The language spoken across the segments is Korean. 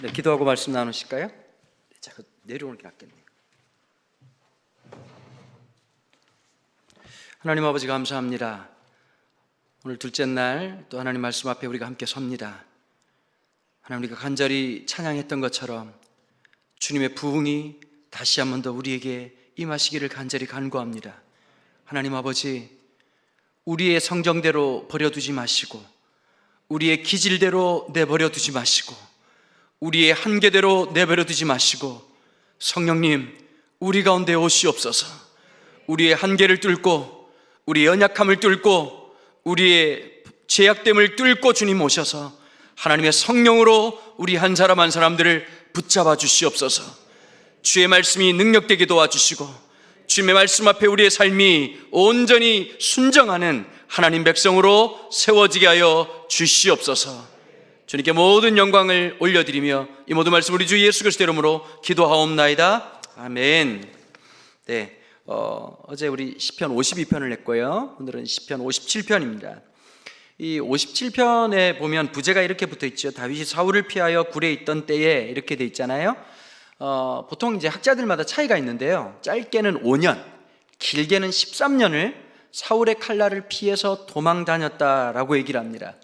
네, 기도하고 말씀 나누실까요? 자, 내려오는 게 낫겠네요. 하나님 아버지 감사합니다. 오늘 둘째 날 또 하나님 말씀 앞에 우리가 함께 섭니다. 하나님, 우리가 간절히 찬양했던 것처럼 주님의 부흥이 다시 한 번 더 우리에게 임하시기를 간절히 간구합니다. 하나님 아버지, 우리의 성정대로 버려두지 마시고, 우리의 기질대로 내버려 두지 마시고, 우리의 한계대로 내버려 두지 마시고, 성령님, 우리 가운데 오시옵소서. 우리의 한계를 뚫고, 우리의 연약함을 뚫고, 우리의 죄악됨을 뚫고 주님 오셔서 하나님의 성령으로 우리 한 사람 한 사람들을 붙잡아 주시옵소서. 주의 말씀이 능력되게 도와주시고, 주님의 말씀 앞에 우리의 삶이 온전히 순정하는 하나님 백성으로 세워지게 하여 주시옵소서. 주님께 모든 영광을 올려드리며 이 모든 말씀 우리 주 예수 그리스도 이름으로 기도하옵나이다. 아멘. 네, 어제 우리 시편 52편을 했고요. 오늘은 시편 57편입니다. 이 57편에 보면 부제가 이렇게 붙어 있죠. 다윗이 사울을 피하여 굴에 있던 때에, 이렇게 돼 있잖아요. 보통 이제 학자들마다 차이가 있는데요. 짧게는 5년, 길게는 13년을 사울의 칼날을 피해서 도망 다녔다라고 얘기를 합니다.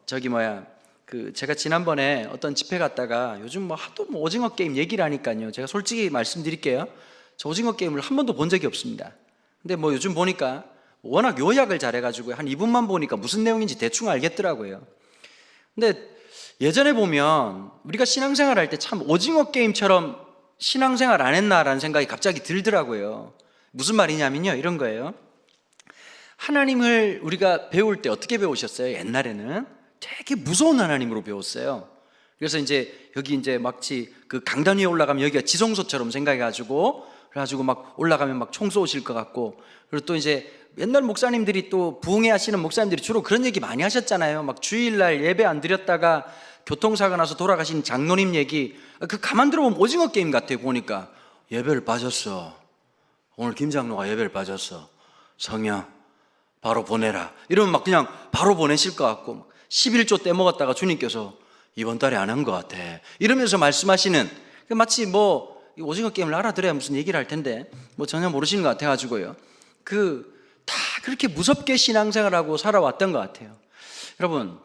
제가 지난번에 어떤 집회 갔다가 요즘 하도 오징어 게임 얘기를 하니까요. 제가 솔직히 말씀드릴게요. 저 오징어 게임을 한 번도 본 적이 없습니다. 근데 요즘 보니까 워낙 요약을 잘해가지고 한 2분만 보니까 무슨 내용인지 대충 알겠더라고요. 근데 예전에 보면 우리가 신앙생활 할 때 참 오징어 게임처럼 신앙생활 안 했나라는 생각이 갑자기 들더라고요. 무슨 말이냐면요, 이런 거예요. 하나님을 우리가 배울 때 어떻게 배우셨어요? 옛날에는 되게 무서운 하나님으로 배웠어요. 그래서 이제 여기 이제 마치 그 강단 위에 올라가면 여기가 지성소처럼 생각해가지고, 그래가지고 막 올라가면 막 총 쏘실 것 같고, 그리고 또 이제 옛날 목사님들이 또 부흥회 하시는 목사님들이 주로 그런 얘기 많이 하셨잖아요. 막 주일날 예배 안 드렸다가 교통사고 나서 돌아가신 장로님 얘기, 그 가만 들어보면 오징어 게임 같아요. 보니까 예배를 빠졌어, 오늘 김 장로가 예배를 빠졌어, 성령 바로 보내라, 이러면 막 그냥 바로 보내실 것 같고, 11조 떼먹었다가 주님께서 이번 달에 안 한 것 같아 이러면서 말씀하시는, 마치 오징어 게임을 알아들어야 무슨 얘기를 할 텐데 전혀 모르시는 것 같아가지고요. 다 그렇게 무섭게 신앙생활하고 살아왔던 것 같아요. 여러분,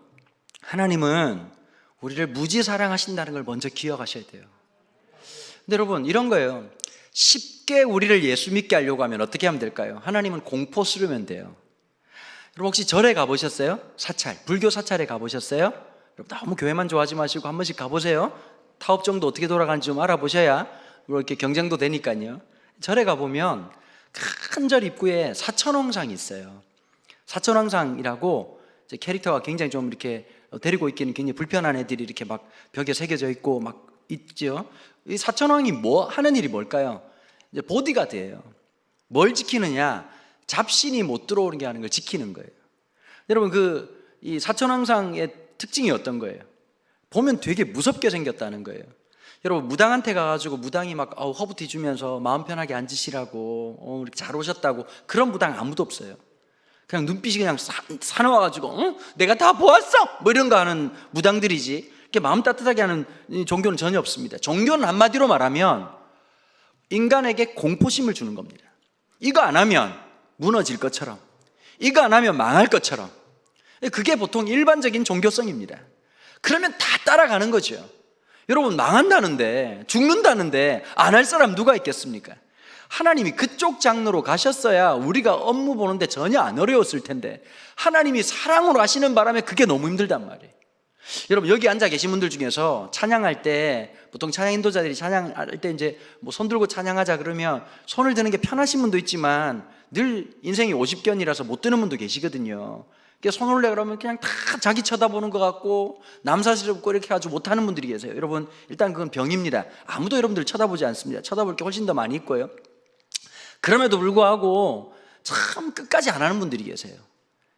하나님은 우리를 무지 사랑하신다는 걸 먼저 기억하셔야 돼요. 근데 여러분, 이런 거예요. 쉽게 우리를 예수 믿게 하려고 하면 어떻게 하면 될까요? 하나님은 공포 쓰르면 돼요. 여러분, 혹시 절에 가보셨어요? 사찰, 불교 사찰에 가보셨어요? 여러분, 너무 교회만 좋아하지 마시고 한 번씩 가보세요. 타업 정도 어떻게 돌아가는지 좀 알아보셔야 이렇게 경쟁도 되니까요. 절에 가보면 큰 절 입구에 사천왕상이 있어요. 사천왕상이라고 이제 캐릭터가 굉장히 좀 이렇게 데리고 있기는 굉장히 불편한 애들이 이렇게 막 벽에 새겨져 있고 막 있죠. 이 사천왕이 하는 일이 뭘까요? 이제 보디가드예요. 뭘 지키느냐? 잡신이 못 들어오는 게 하는 걸 지키는 거예요. 여러분, 이 사천왕상의 특징이 어떤 거예요? 보면 되게 무섭게 생겼다는 거예요. 여러분, 무당한테 가가지고 무당이 막 허브티 주면서 마음 편하게 앉으시라고, 이렇게 잘 오셨다고, 그런 무당 아무도 없어요. 그냥 눈빛이 그냥 사나워가지고 내가 다 보았어 이런 거 하는 무당들이지, 이렇게 마음 따뜻하게 하는 종교는 전혀 없습니다. 종교는 한마디로 말하면 인간에게 공포심을 주는 겁니다. 이거 안 하면 무너질 것처럼, 이거 안 하면 망할 것처럼. 그게 보통 일반적인 종교성입니다. 그러면 다 따라가는 거죠. 여러분, 망한다는데, 죽는다는데 안 할 사람 누가 있겠습니까? 하나님이 그쪽 장르로 가셨어야 우리가 업무 보는데 전혀 안 어려웠을 텐데, 하나님이 사랑으로 하시는 바람에 그게 너무 힘들단 말이에요. 여러분, 여기 앉아 계신 분들 중에서 찬양할 때, 보통 찬양 인도자들이 찬양할 때 이제 손 들고 찬양하자 그러면 손을 드는 게 편하신 분도 있지만 늘 인생이 50견이라서 못 드는 분도 계시거든요. 손 올려 그러면 그냥 다 자기 쳐다보는 것 같고 남사스럽고 이렇게 해가지고 못하는 분들이 계세요. 여러분, 일단 그건 병입니다. 아무도 여러분들 쳐다보지 않습니다. 쳐다볼 게 훨씬 더 많이 있고요. 그럼에도 불구하고 참 끝까지 안 하는 분들이 계세요.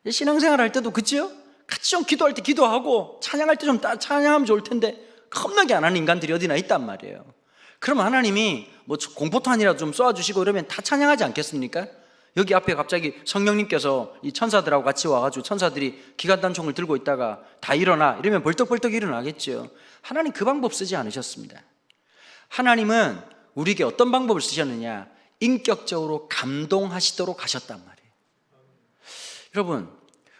신앙생활 할 때도 그치요? 같이 좀 기도할 때 기도하고 찬양할 때 좀 찬양하면 좋을 텐데 겁나게 안 하는 인간들이 어디나 있단 말이에요. 그러면 하나님이 공포탄이라도 좀 쏘아주시고 이러면 다 찬양하지 않겠습니까? 여기 앞에 갑자기 성령님께서 이 천사들하고 같이 와가지고 천사들이 기관단총을 들고 있다가 다 일어나 이러면 벌떡벌떡 일어나겠죠. 하나님 그 방법 쓰지 않으셨습니다. 하나님은 우리에게 어떤 방법을 쓰셨느냐? 인격적으로 감동하시도록 하셨단 말이에요. 여러분,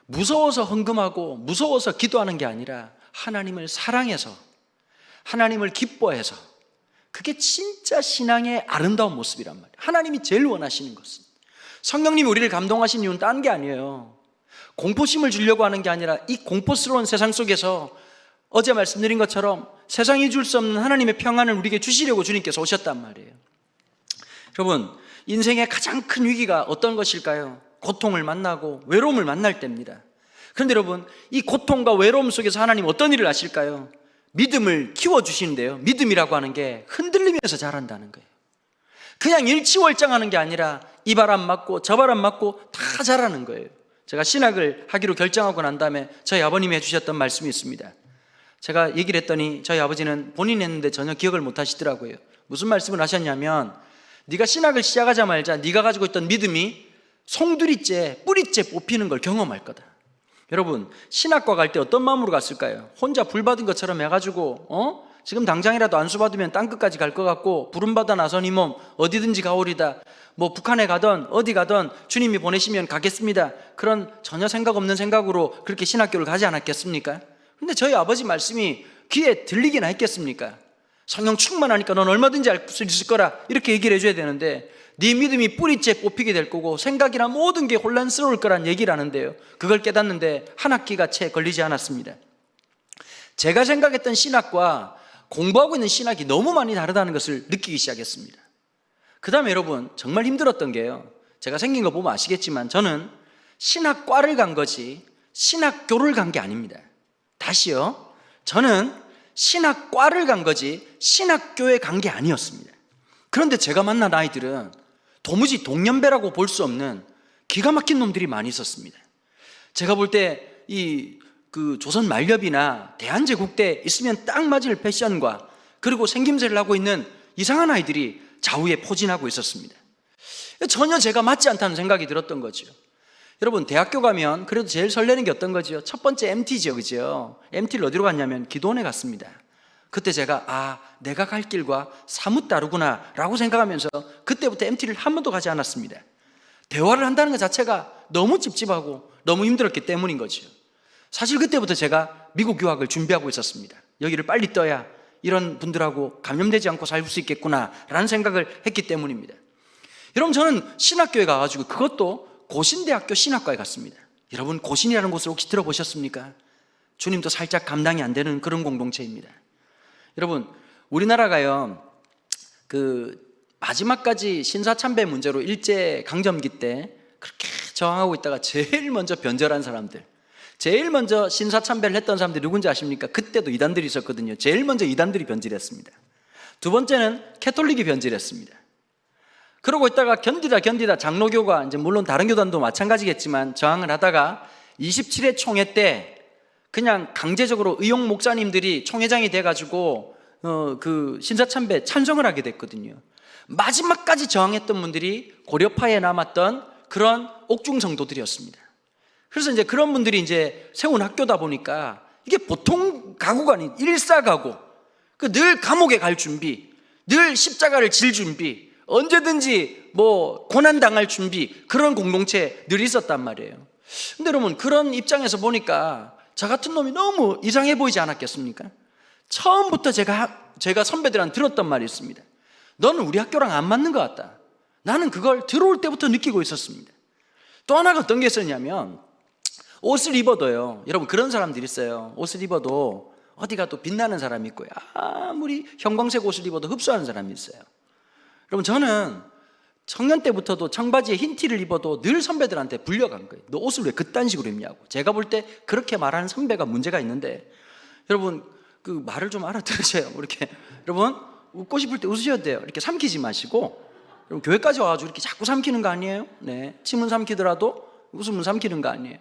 무서워서 헌금하고 무서워서 기도하는 게 아니라 하나님을 사랑해서, 하나님을 기뻐해서, 그게 진짜 신앙의 아름다운 모습이란 말이에요. 하나님이 제일 원하시는 것은, 성령님이 우리를 감동하신 이유는 딴 게 아니에요. 공포심을 주려고 하는 게 아니라 이 공포스러운 세상 속에서 어제 말씀드린 것처럼 세상이 줄 수 없는 하나님의 평안을 우리에게 주시려고 주님께서 오셨단 말이에요. 여러분, 인생의 가장 큰 위기가 어떤 것일까요? 고통을 만나고 외로움을 만날 때입니다. 그런데 여러분, 이 고통과 외로움 속에서 하나님 어떤 일을 하실까요? 믿음을 키워주시는데요, 믿음이라고 하는 게 흔들리면서 자란다는 거예요. 그냥 일치월장하는 게 아니라 이 바람 맞고 저 바람 맞고 다 자라는 거예요. 제가 신학을 하기로 결정하고 난 다음에 저희 아버님이 해주셨던 말씀이 있습니다. 제가 얘기를 했더니 저희 아버지는 본인이 했는데 전혀 기억을 못 하시더라고요. 무슨 말씀을 하셨냐면, 네가 신학을 시작하자마자 네가 가지고 있던 믿음이 송두리째, 뿌리째 뽑히는 걸 경험할 거다. 여러분, 신학과 갈 때 어떤 마음으로 갔을까요? 혼자 불 받은 것처럼 해가지고 지금 당장이라도 안수 받으면 땅끝까지 갈 것 같고, 부름받아 나선 이 몸 어디든지 가오리다, 뭐 북한에 가던 어디 가던 주님이 보내시면 가겠습니다, 그런 전혀 생각 없는 생각으로 그렇게 신학교를 가지 않았겠습니까? 근데 저희 아버지 말씀이 귀에 들리기나 했겠습니까? 성령 충만하니까 넌 얼마든지 알 수 있을 거라, 이렇게 얘기를 해줘야 되는데, 네 믿음이 뿌리째 뽑히게 될 거고 생각이나 모든 게 혼란스러울 거란 얘기를 하는데요, 그걸 깨닫는데 한 학기가 채 걸리지 않았습니다. 제가 생각했던 신학과 공부하고 있는 신학이 너무 많이 다르다는 것을 느끼기 시작했습니다. 그 다음에 여러분, 정말 힘들었던 게요, 제가 생긴 거 보면 아시겠지만 저는 신학과를 간 거지 신학교를 간 게 아닙니다. 다시요, 저는 신학과를 간 거지 신학교에 간 게 아니었습니다. 그런데 제가 만난 아이들은 도무지 동년배라고 볼 수 없는 기가 막힌 놈들이 많이 있었습니다. 제가 볼 때 그 조선 만렵이나 대한제국 때 있으면 딱 맞을 패션과 그리고 생김새를 하고 있는 이상한 아이들이 좌우에 포진하고 있었습니다. 전혀 제가 맞지 않다는 생각이 들었던 거죠. 여러분, 대학교 가면 그래도 제일 설레는 게 어떤 거죠? 첫 번째 MT죠, 그죠? MT를 어디로 갔냐면 기도원에 갔습니다. 그때 제가 내가 갈 길과 사뭇 다르구나 라고 생각하면서 그때부터 MT를 한 번도 가지 않았습니다. 대화를 한다는 것 자체가 너무 찝찝하고 너무 힘들었기 때문인 거죠. 사실 그때부터 제가 미국 유학을 준비하고 있었습니다. 여기를 빨리 떠야 이런 분들하고 감염되지 않고 살 수 있겠구나 라는 생각을 했기 때문입니다. 여러분, 저는 신학교에 가가지고, 그것도 고신대학교 신학과에 갔습니다. 여러분, 고신이라는 곳을 혹시 들어보셨습니까? 주님도 살짝 감당이 안 되는 그런 공동체입니다. 여러분, 우리나라가요, 그 마지막까지 신사참배 문제로 일제강점기 때 그렇게 저항하고 있다가 제일 먼저 변절한 사람들, 제일 먼저 신사참배를 했던 사람들이 누군지 아십니까? 그때도 이단들이 있었거든요. 제일 먼저 이단들이 변질했습니다. 두 번째는 캐톨릭이 변질했습니다. 그러고 있다가 견디다 장로교가, 이제 물론 다른 교단도 마찬가지겠지만 저항을 하다가 27회 총회 때 그냥 강제적으로 의용 목사님들이 총회장이 돼가지고 그 신사참배 찬성을 하게 됐거든요. 마지막까지 저항했던 분들이 고려파에 남았던 그런 옥중 성도들이었습니다. 그래서 이제 그런 분들이 이제 세운 학교다 보니까 이게 보통 가구가 아닌 일사가구, 늘 감옥에 갈 준비, 늘 십자가를 질 준비, 언제든지 뭐 고난당할 준비, 그런 공동체 늘 있었단 말이에요. 근데 여러분, 그런 입장에서 보니까 저 같은 놈이 너무 이상해 보이지 않았겠습니까? 처음부터 제가 선배들한테 들었던 말이 있습니다. 너는 우리 학교랑 안 맞는 것 같다. 나는 그걸 들어올 때부터 느끼고 있었습니다. 또 하나가 어떤 게 있었냐면, 옷을 입어도요, 여러분, 그런 사람들이 있어요. 옷을 입어도 어디 가도 빛나는 사람이 있고요, 아무리 형광색 옷을 입어도 흡수하는 사람이 있어요. 여러분, 저는 청년 때부터도 청바지에 흰 티를 입어도 늘 선배들한테 불려간 거예요. 너 옷을 왜 그딴 식으로 입냐고. 제가 볼 때 그렇게 말하는 선배가 문제가 있는데, 여러분, 그 말을 좀 알아들으세요. 이렇게 여러분, 웃고 싶을 때 웃으셔야 돼요. 이렇게 삼키지 마시고. 여러분, 교회까지 와가지고 이렇게 자꾸 삼키는 거 아니에요? 네, 침은 삼키더라도 웃음은 삼키는 거 아니에요?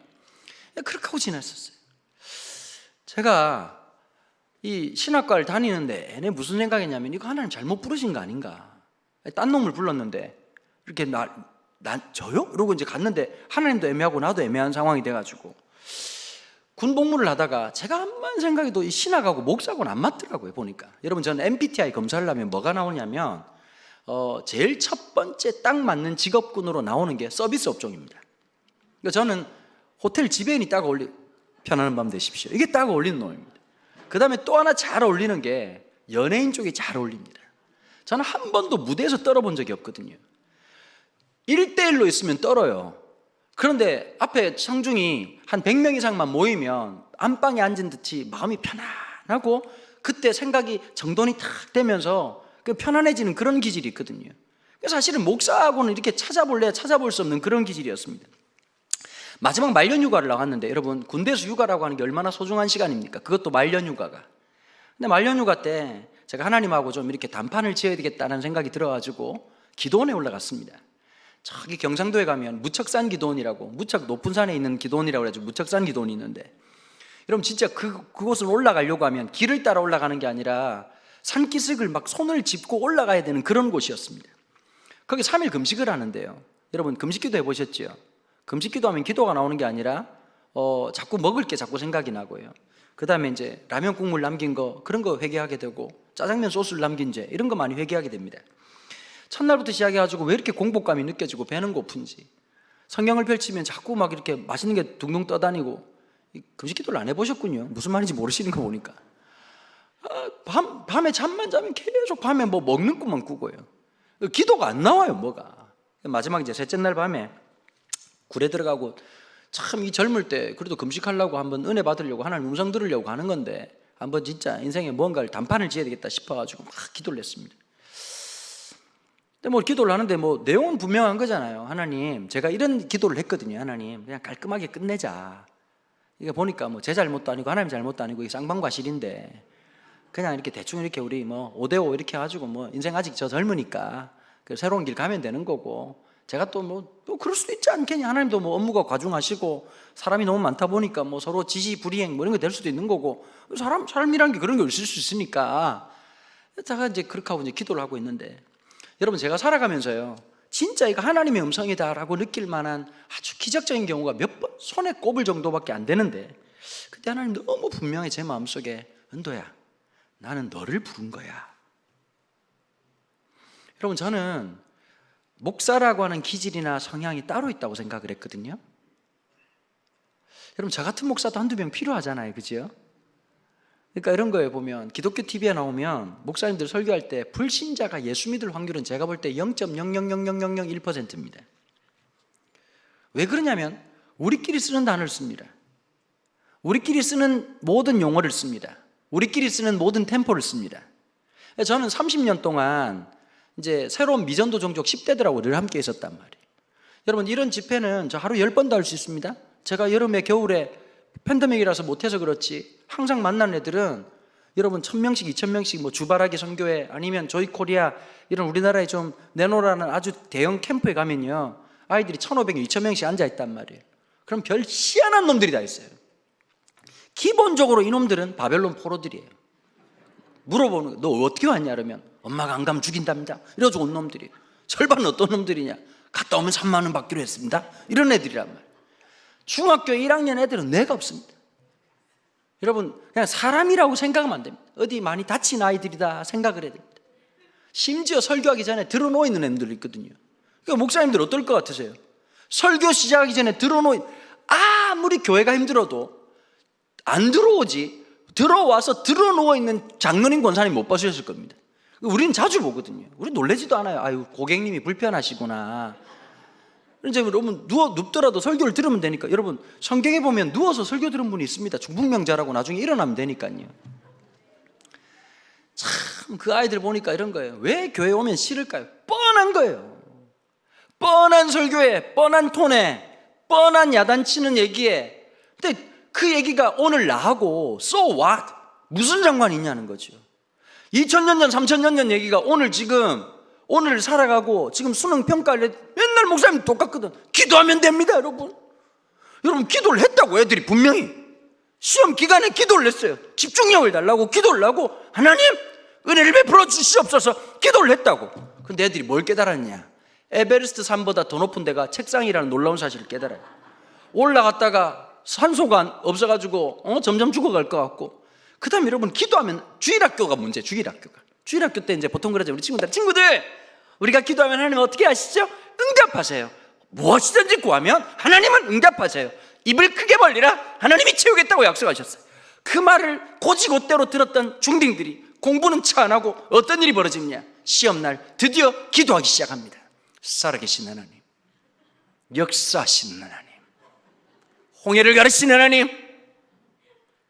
그렇게 하고 지냈었어요. 제가 이 신학과를 다니는데 내내 무슨 생각했냐면, 이거 하나님 잘못 부르신 거 아닌가. 딴 놈을 불렀는데 이렇게 저요? 이러고 이제 갔는데 하나님도 애매하고 나도 애매한 상황이 돼가지고 군 복무를 하다가 제가 한번 생각해도 이 신학하고 목사하고는 안 맞더라고요. 보니까 여러분, 저는 MBTI 검사를 하면 뭐가 나오냐면 제일 첫 번째 딱 맞는 직업군으로 나오는 게 서비스 업종입니다. 그러니까 저는 호텔 지배인이 딱 편안한 밤 되십시오, 이게 딱 어울리는 놈입니다. 그 다음에 또 하나 잘 어울리는 게 연예인 쪽이 잘 어울립니다. 저는 한 번도 무대에서 떨어본 적이 없거든요. 1대1로 있으면 떨어요. 그런데 앞에 청중이 한 100명 이상만 모이면 안방에 앉은 듯이 마음이 편안하고 그때 생각이 정돈이 탁 되면서 그 편안해지는 그런 기질이 있거든요. 사실은 목사하고는 이렇게 찾아볼 수 없는 그런 기질이었습니다. 마지막 말년 휴가를 나갔는데, 여러분, 군대에서 휴가라고 하는 게 얼마나 소중한 시간입니까? 그것도 말년 휴가가. 근데 말년 휴가 때 제가 하나님하고 좀 이렇게 단판을 지어야 되겠다는 생각이 들어가지고 기도원에 올라갔습니다. 저기 경상도에 가면 무척산 기도원이라고, 무척 높은 산에 있는 기도원이라고 해가지고 무척산 기도원이 있는데, 여러분 진짜 그곳을 올라가려고 하면 길을 따라 올라가는 게 아니라 산기슭을 막 손을 짚고 올라가야 되는 그런 곳이었습니다. 거기 3일 금식을 하는데요, 여러분 금식기도 해보셨죠? 금식기도 하면 기도가 나오는 게 아니라 자꾸 먹을 게 자꾸 생각이 나고요. 그 다음에 이제 라면 국물 남긴 거, 그런 거 회개하게 되고, 짜장면 소스를 남긴 죄, 이런 거 많이 회개하게 됩니다. 첫날부터 시작해가지고 왜 이렇게 공복감이 느껴지고 배는 고픈지, 성경을 펼치면 자꾸 막 이렇게 맛있는 게 둥둥 떠다니고, 금식기도를 안 해보셨군요. 무슨 말인지 모르시는 거 보니까. 밤에 잠만 자면 계속 밤에 뭐 먹는 꿈만 꾸고요. 기도가 안 나와요, 뭐가. 마지막 이제 셋째 날 밤에 굴에 들어가고, 참 이 젊을 때 그래도 금식하려고 한번 은혜 받으려고 하나님 음성 들으려고 가는 건데, 한번 진짜 인생에 뭔가를 단판을 지어야 되겠다 싶어가지고 막 기도를 했습니다. 근데 뭐 기도를 하는데 뭐 내용은 분명한 거잖아요. 하나님, 제가 이런 기도를 했거든요. 하나님, 그냥 깔끔하게 끝내자. 이게 보니까 뭐 제 잘못도 아니고 하나님 잘못도 아니고 이게 쌍방과실인데, 그냥 이렇게 대충 이렇게 우리 뭐 5대5 이렇게 해가지고 뭐 인생 아직 저 젊으니까 새로운 길 가면 되는 거고, 제가 또 그럴 수도 있지 않겠냐. 하나님도 뭐 업무가 과중하시고 사람이 너무 많다 보니까 뭐 서로 지시 불이행 뭐 이런 게 될 수도 있는 거고, 사람이란 게 그런 게 있을 수 있으니까 제가 이제 그렇게 하고 이제 기도를 하고 있는데, 여러분 제가 살아가면서요, 진짜 이거 하나님의 음성이다라고 느낄 만한 아주 기적적인 경우가 몇 번 손에 꼽을 정도밖에 안 되는데, 그때 하나님 너무 분명히 제 마음속에, 은도야, 나는 너를 부른 거야. 여러분, 저는 목사라고 하는 기질이나 성향이 따로 있다고 생각을 했거든요. 여러분, 저 같은 목사도 한두 명 필요하잖아요, 그죠? 그러니까 이런 거에 보면, 기독교 TV에 나오면 목사님들 설교할 때 불신자가 예수 믿을 확률은 제가 볼 때 0.0000001%입니다. 왜 그러냐면 우리끼리 쓰는 단어를 씁니다. 우리끼리 쓰는 모든 용어를 씁니다. 우리끼리 쓰는 모든 템포를 씁니다. 저는 30년 동안 이제 새로운 미전도 종족 10대들하고 늘 함께 있었단 말이에요. 여러분, 이런 집회는 저 하루 10번도 할 수 있습니다. 제가 여름에 겨울에 팬데믹이라서 못해서 그렇지, 항상 만나는 애들은 여러분 1000명씩 2000명씩 뭐 주바라기 선교회 아니면 조이 코리아 이런 우리나라에 좀 내놓으라는 아주 대형 캠프에 가면요, 아이들이 1500명 2000명씩 앉아있단 말이에요. 그럼 별 희한한 놈들이 다 있어요. 기본적으로 이놈들은 바벨론 포로들이에요. 물어보는 거예요. 너 어떻게 왔냐 그러면, 엄마가 안 가면 죽인답니다. 이래가지고 온 놈들이. 절반은 어떤 놈들이냐, 갔다 오면 3만 원 받기로 했습니다. 이런 애들이란 말이에요. 중학교 1학년 애들은 뇌가 없습니다. 여러분, 그냥 사람이라고 생각하면 안 됩니다. 어디 많이 다친 아이들이다 생각을 해야 됩니다. 심지어 설교하기 전에 들어놓여 있는 애들도 있거든요. 그러니까 목사님들 어떨 것 같으세요? 설교 시작하기 전에 아무리 교회가 힘들어도 안 들어오지, 들어와서 들어누워 있는 장로님 권사님 못 보셨을 겁니다. 우리는 자주 보거든요. 우리 놀라지도 않아요. 아유, 고객님이 불편하시구나. 이제 여러분 눕더라도 설교를 들으면 되니까. 여러분, 성경에 보면 누워서 설교 들은 분이 있습니다. 중풍명자라고. 나중에 일어나면 되니까요. 참 그 아이들 보니까 이런 거예요. 왜 교회 오면 싫을까요? 뻔한 거예요. 뻔한 설교에, 뻔한 톤에, 뻔한 야단치는 얘기에. 근데 그 얘기가 오늘 나하고 so what? 무슨 상관이 있냐는 거죠. 2000년 전 3000년 전 얘기가 오늘 살아가고 지금 수능 평가를 맨날 목사님 똑같거든. 기도하면 됩니다, 여러분. 여러분, 기도를 했다고 애들이 분명히 시험 기간에 기도를 했어요. 집중력을 달라고 기도를 하고, 하나님 은혜를 베풀어 주시옵소서 기도를 했다고. 근데 애들이 뭘 깨달았냐? 에베레스트 산보다 더 높은 데가 책상이라는 놀라운 사실을 깨달아요. 올라갔다가 산소가 없어가지고 점점 죽어갈 것 같고, 그 다음에 여러분 기도하면 주일학교가 문제. 주일학교 때 이제 보통 그러죠. 우리 친구들 우리가 기도하면 하나님 어떻게 하시죠? 응답하세요. 무엇이든지 구하면 하나님은 응답하세요. 입을 크게 벌리라 하나님이 채우겠다고 약속하셨어요. 그 말을 곧이곧대로 들었던 중딩들이 공부는 차 안 하고 어떤 일이 벌어지느냐, 시험날 드디어 기도하기 시작합니다. 살아계신 하나님, 역사하시는 하나님, 홍해를 가르치는 하나님,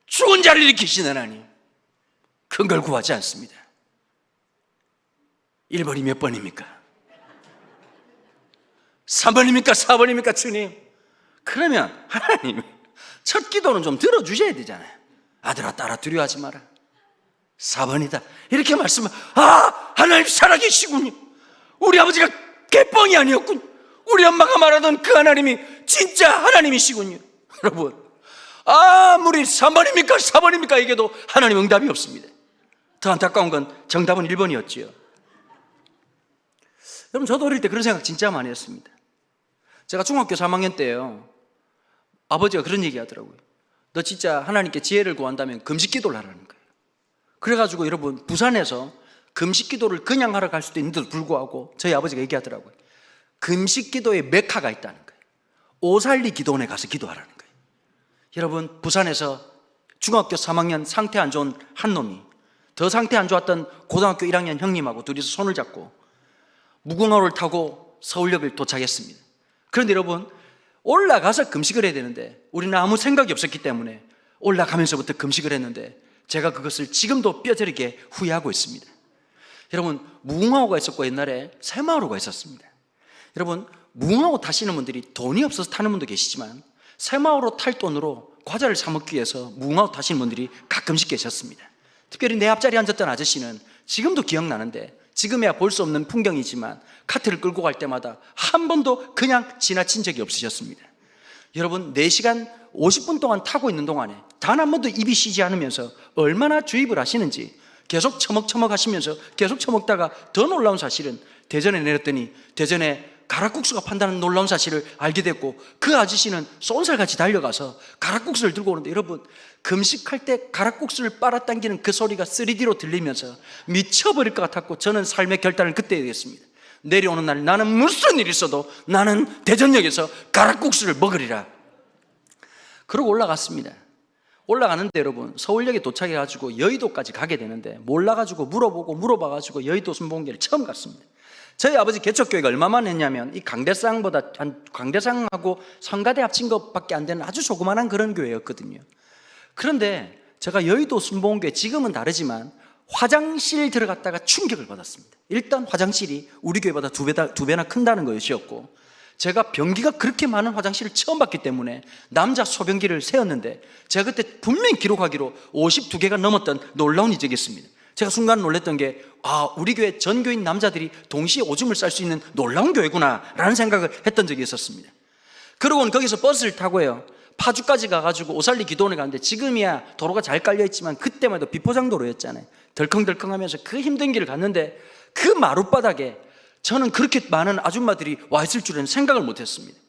죽은 자를 일으키시는 하나님, 큰 걸 구하지 않습니다. 1번이 몇 번입니까? 3번입니까? 4번입니까? 주님, 그러면 하나님 첫 기도는 좀 들어주셔야 되잖아요. 아들아 딸아 두려워하지 마라, 4번이다 이렇게 말씀하면, 하나님 살아계시군요. 우리 아버지가 개뻥이 아니었군요. 우리 엄마가 말하던 그 하나님이 진짜 하나님이시군요. 여러분, 아무리 3번입니까 4번입니까 얘기해도 하나님 응답이 없습니다. 더 안타까운 건 정답은 1번이었지요. 여러분, 저도 어릴 때 그런 생각 진짜 많이 했습니다. 제가 중학교 3학년 때요, 아버지가 그런 얘기 하더라고요. 너 진짜 하나님께 지혜를 구한다면 금식 기도를 하라는 거예요. 그래가지고 여러분, 부산에서 금식 기도를 그냥 하러 갈 수도 있는데도 불구하고 저희 아버지가 얘기하더라고요. 금식 기도의 메카가 있다는 거예요. 오살리 기도원에 가서 기도하라는 거예요. 여러분, 부산에서 중학교 3학년 상태 안 좋은 한 놈이 더 상태 안 좋았던 고등학교 1학년 형님하고 둘이서 손을 잡고 무궁화호를 타고 서울역을 도착했습니다. 그런데 여러분, 올라가서 금식을 해야 되는데 우리는 아무 생각이 없었기 때문에 올라가면서부터 금식을 했는데 제가 그것을 지금도 뼈저리게 후회하고 있습니다. 여러분, 무궁화호가 있었고 옛날에 새마을호가 있었습니다. 여러분, 무궁화호 타시는 분들이 돈이 없어서 타는 분도 계시지만 새마을호 탈 돈으로 과자를 사 먹기 위해서 무궁화호 타시는 분들이 가끔씩 계셨습니다. 특별히 내 앞자리에 앉았던 아저씨는 지금도 기억나는데, 지금이야 볼 수 없는 풍경이지만 카트를 끌고 갈 때마다 한 번도 그냥 지나친 적이 없으셨습니다. 여러분, 4시간 50분 동안 타고 있는 동안에 단 한 번도 입이 쉬지 않으면서 얼마나 주입을 하시는지 계속 처먹처먹 하시면서 계속 처먹다가 더 놀라운 사실은 대전에 내렸더니 대전에 가락국수가 판다는 놀라운 사실을 알게 됐고, 그 아저씨는 쏜살같이 달려가서 가락국수를 들고 오는데, 여러분, 금식할 때 가락국수를 빨아당기는 그 소리가 3D로 들리면서 미쳐버릴 것 같았고, 저는 삶의 결단을 그때 했습니다. 내려오는 날 나는 무슨 일이 있어도 나는 대전역에서 가락국수를 먹으리라. 그러고 올라갔습니다. 올라가는데 여러분, 서울역에 도착해가지고 여의도까지 가게 되는데 몰라가지고 물어봐가지고 여의도 순복음교회를 처음 갔습니다. 저희 아버지 개척교회가 얼마만 했냐면 이 강대상보다 강대상하고 성가대 합친 것밖에 안 되는 아주 조그만한 그런 교회였거든요. 그런데 제가 여의도 순복음교회, 지금은 다르지만 화장실 들어갔다가 충격을 받았습니다. 일단 화장실이 우리 교회보다 두 배나 큰다는 것이었고, 제가 변기가 그렇게 많은 화장실을 처음 봤기 때문에 남자 소변기를 세었는데 제가 그때 분명히 기록하기로 52개가 넘었던 놀라운 이적이 있습니다. 제가 순간 놀랐던 게, 우리 교회 전교인 남자들이 동시에 오줌을 쌀 수 있는 놀라운 교회구나 라는 생각을 했던 적이 있었습니다. 그러고는 거기서 버스를 타고요, 파주까지 가가지고 오살리 기도원에 갔는데, 지금이야 도로가 잘 깔려있지만 그때만 해도 비포장도로였잖아요. 덜컹덜컹하면서 그 힘든 길을 갔는데, 그 마룻바닥에 저는 그렇게 많은 아줌마들이 와 있을 줄은 생각을 못했습니다.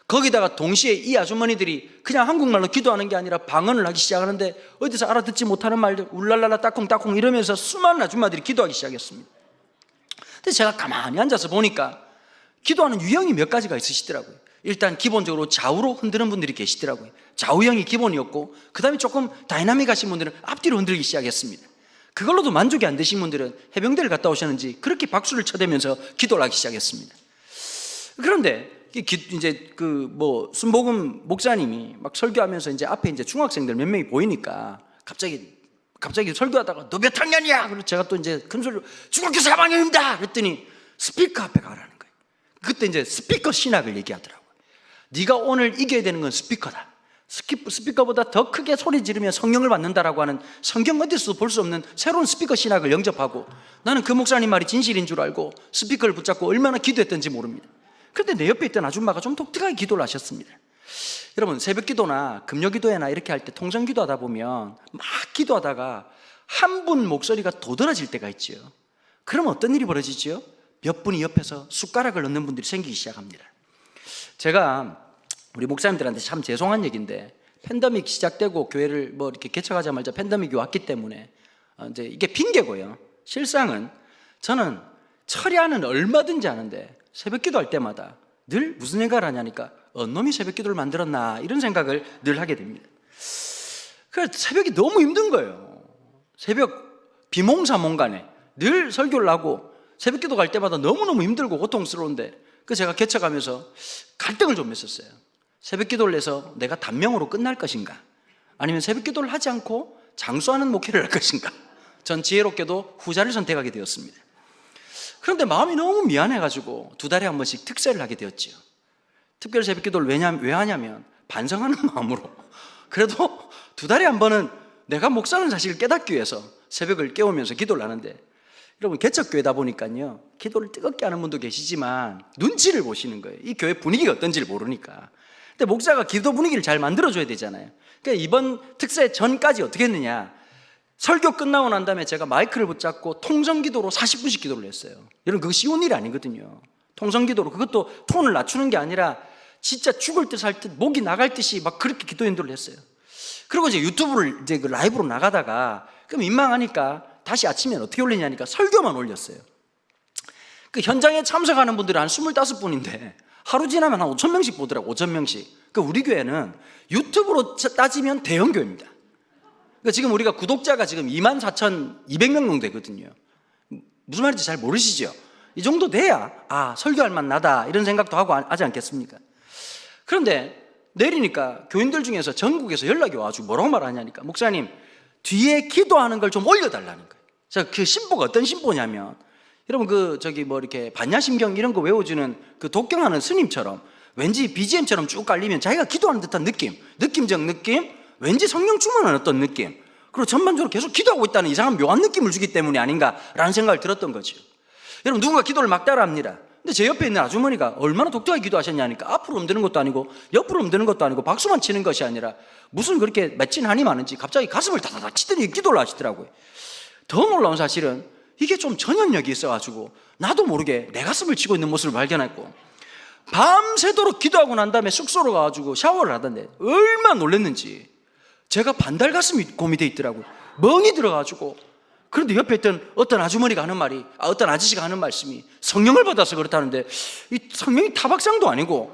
거기다가 동시에 이 아주머니들이 그냥 한국말로 기도하는 게 아니라 방언을 하기 시작하는데, 어디서 알아듣지 못하는 말들 울랄랄라 따콩따콩 이러면서 수많은 아줌마들이 기도하기 시작했습니다. 근데 제가 가만히 앉아서 보니까 기도하는 유형이 몇 가지가 있으시더라고요. 일단 기본적으로 좌우로 흔드는 분들이 계시더라고요. 좌우형이 기본이었고, 그 다음에 조금 다이나믹하신 분들은 앞뒤로 흔들기 시작했습니다. 그걸로도 만족이 안 되신 분들은 해병대를 갔다 오셨는지 그렇게 박수를 쳐대면서 기도를 하기 시작했습니다. 그런데 이제 순복음 목사님이 막 설교하면서 이제 앞에 이제 중학생들 몇 명이 보이니까 갑자기 설교하다가 너 몇 학년이야? 그래서 제가 또 이제 큰 소리로 중학교 3학년입니다. 그랬더니 스피커 앞에 가라는 거예요. 그때 이제 스피커 신학을 얘기하더라고요. 네가 오늘 이겨야 되는 건 스피커다. 스피커보다 더 크게 소리 지르면 성령을 받는다라고 하는, 성경 어디서도 볼 수 없는 새로운 스피커 신학을 영접하고, 나는 그 목사님 말이 진실인 줄 알고 스피커를 붙잡고 얼마나 기도했던지 모릅니다. 그런데 내 옆에 있던 아줌마가 좀 독특하게 기도를 하셨습니다. 여러분, 새벽 기도나 금요 기도회나 이렇게 할 때 통성 기도하다 보면 막 기도하다가 한 분 목소리가 도드라질 때가 있죠. 그럼 어떤 일이 벌어지죠? 몇 분이 옆에서 숟가락을 넣는 분들이 생기기 시작합니다. 제가 우리 목사님들한테 참 죄송한 얘기인데, 팬데믹 시작되고 교회를 뭐 이렇게 개척하자마자 팬데믹이 왔기 때문에 이제 이게 핑계고요. 실상은 저는 철야는 얼마든지 하는데 새벽 기도할 때마다 늘 무슨 생각을 하냐니까 놈이 새벽 기도를 만들었나 이런 생각을 늘 하게 됩니다. 그래서 새벽이 너무 힘든 거예요. 새벽 비몽사몽간에 늘 설교를 하고 새벽 기도 갈 때마다 너무너무 힘들고 고통스러운데, 그 제가 개척하면서 갈등을 좀 했었어요. 새벽 기도를 해서 내가 단명으로 끝날 것인가, 아니면 새벽 기도를 하지 않고 장수하는 목회를 할 것인가. 전 지혜롭게도 후자를 선택하게 되었습니다. 그런데 마음이 너무 미안해가지고 2달에 한 번씩 특세를 하게 되었지요. 특별 새벽 기도를 왜 하냐면 반성하는 마음으로, 그래도 2달에 한 번은 내가 목사라는 사실을 깨닫기 위해서 새벽을 깨우면서 기도를 하는데, 여러분 개척교회다 보니까요, 기도를 뜨겁게 하는 분도 계시지만 눈치를 보시는 거예요. 이 교회 분위기가 어떤지를 모르니까. 근데 목사가 기도 분위기를 잘 만들어줘야 되잖아요. 그러니까 이번 특세 전까지 어떻게 했느냐, 설교 끝나고 난 다음에 제가 마이크를 붙잡고 통성기도로 40분씩 기도를 했어요. 여러분 그거 쉬운 일이 아니거든요. 통성기도로, 그것도 톤을 낮추는 게 아니라 진짜 죽을 듯 살 듯 목이 나갈 듯이 막 그렇게 기도 인도를 했어요. 그리고 이제 유튜브를 이제 그 라이브로 나가다가 그럼 민망하니까 다시 아침엔 어떻게 올리냐니까 설교만 올렸어요. 그 현장에 참석하는 분들이 한 25분인데 하루 지나면 한 5,000명씩 보더라고. 5,000명씩. 그 우리 교회는 유튜브로 따지면 대형교회입니다. 그러니까 지금 우리가 구독자가 지금 24,200명 정도 되거든요. 무슨 말인지 잘 모르시죠? 이 정도 돼야 설교할 만 나다 이런 생각도 하고 하지 않겠습니까? 그런데 내리니까 교인들 중에서 전국에서 연락이 와가지고 뭐라고 말하냐니까, 목사님 뒤에 기도하는 걸 좀 올려달라는 거예요. 자, 그 신보가 어떤 신보냐면, 여러분 이렇게 반야심경 이런 거 외워주는 그 독경하는 스님처럼 왠지 BGM처럼 쭉 깔리면 자기가 기도하는 듯한 느낌적 느낌, 왠지 성령 충만한 어떤 느낌, 그리고 전반적으로 계속 기도하고 있다는 이상한 묘한 느낌을 주기 때문이 아닌가라는 생각을 들었던 거죠. 여러분 누군가 기도를 막 따라합니다. 근데 제 옆에 있는 아주머니가 얼마나 독특하게 기도하셨냐니까, 앞으로 움드는 것도 아니고 옆으로 움드는 것도 아니고 박수만 치는 것이 아니라 무슨 그렇게 맺힌 한이 많은지 갑자기 가슴을 다다닥 치더니 기도를 하시더라고요. 더 놀라운 사실은 이게 좀 전염력이 있어가지고 나도 모르게 내 가슴을 치고 있는 모습을 발견했고, 밤새도록 기도하고 난 다음에 숙소로 가가지고 샤워를 하던데 얼마나 놀랐는지 제가 반달 가슴이 곰이 돼 있더라고요. 멍이 들어가지고. 그런데 옆에 있던 어떤 아주머니가 하는 말이, 어떤 아저씨가 하는 말씀이 성령을 받아서 그렇다는데, 이 성령이 타박상도 아니고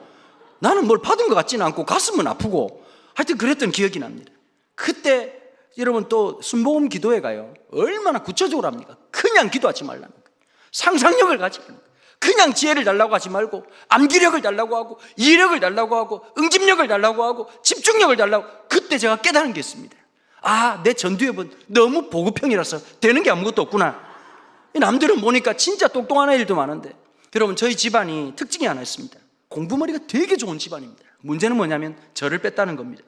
나는 뭘 받은 것 같지는 않고 가슴은 아프고 하여튼 그랬던 기억이 납니다. 그때 여러분 또 순복음 기도회 가요. 얼마나 구체적으로 합니까? 그냥 기도하지 말라는 거예요. 상상력을 가지 말라는 거예요. 그냥 지혜를 달라고 하지 말고 암기력을 달라고 하고 이해력을 달라고 하고 응집력을 달라고 하고 집중력을 달라고. 그때 제가 깨달은 게 있습니다. 내 전두엽은 너무 보급형이라서 되는 게 아무것도 없구나. 남들은 보니까 진짜 똑똑한 애들도 많은데, 여러분 저희 집안이 특징이 하나 있습니다. 공부머리가 되게 좋은 집안입니다. 문제는 뭐냐면 저를 뺐다는 겁니다.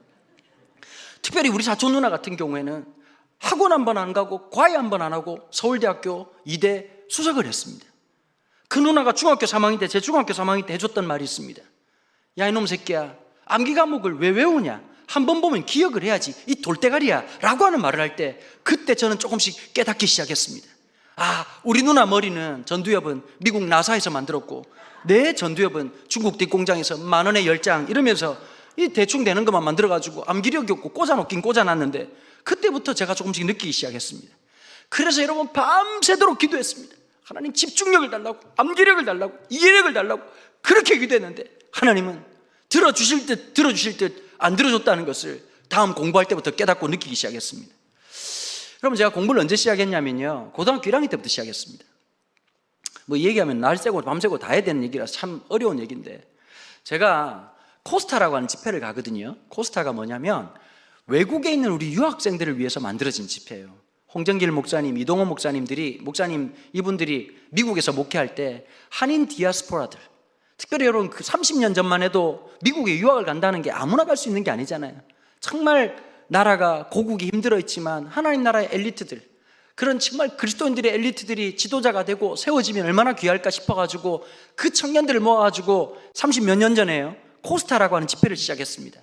특별히 우리 사촌 누나 같은 경우에는 학원 한 번 안 가고 과외 한 번 안 하고 서울대학교 2대 수석을 했습니다. 그 누나가 중학교 3학년 때, 제 중학교 3학년 때 해줬던 말이 있습니다. 야 이놈 새끼야, 암기 과목을 왜 외우냐, 한 번 보면 기억을 해야지, 이 돌대가리야 라고 하는 말을 할 때 그때 저는 조금씩 깨닫기 시작했습니다. 우리 누나 머리는, 전두엽은 미국 나사에서 만들었고 내 전두엽은 중국 뒷공장에서 10,000원에 10장 이러면서 이 대충 되는 것만 만들어가지고 암기력이 없고 꽂아놓긴 꽂아놨는데, 그때부터 제가 조금씩 느끼기 시작했습니다. 그래서 여러분 밤새도록 기도했습니다. 하나님 집중력을 달라고, 암기력을 달라고, 이해력을 달라고 그렇게 기도했는데 하나님은 들어주실 듯 안 들어줬다는 것을 다음 공부할 때부터 깨닫고 느끼기 시작했습니다. 여러분 제가 공부를 언제 시작했냐면요, 고등학교 1학년 때부터 시작했습니다. 뭐 얘기하면 날 새고 밤새고 다 해야 되는 얘기라서 참 어려운 얘기인데, 제가 코스타라고 하는 집회를 가거든요. 코스타가 뭐냐면 외국에 있는 우리 유학생들을 위해서 만들어진 집회예요. 홍정길 목사님, 이동호 목사님 이분들이 미국에서 목회할 때 한인 디아스포라들, 특별히 여러분 그 30년 전만 해도 미국에 유학을 간다는 게 아무나 갈 수 있는 게 아니잖아요. 정말 나라가 고국이 힘들어 있지만 하나님 나라의 엘리트들, 그런 정말 그리스도인들의 엘리트들이 지도자가 되고 세워지면 얼마나 귀할까 싶어가지고 그 청년들을 모아가지고 30몇 년 전에요, 코스타라고 하는 집회를 시작했습니다.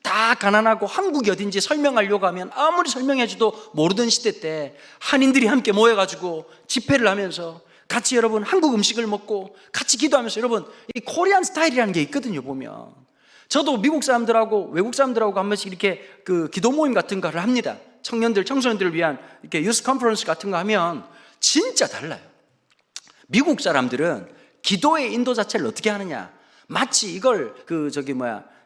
다 가난하고 한국이 어딘지 설명하려고 하면 아무리 설명해줘도 모르던 시대 때 한인들이 함께 모여가지고 집회를 하면서 같이 여러분 한국 음식을 먹고 같이 기도하면서 여러분 이 코리안 스타일이라는 게 있거든요. 보면 저도 미국 사람들하고 외국 사람들하고 한 번씩 이렇게 그 기도 모임 같은 거를 합니다. 청년들, 청소년들을 위한 이렇게 유스 컨퍼런스 같은 거 하면 진짜 달라요. 미국 사람들은 기도의 인도 자체를 어떻게 하느냐, 마치 이걸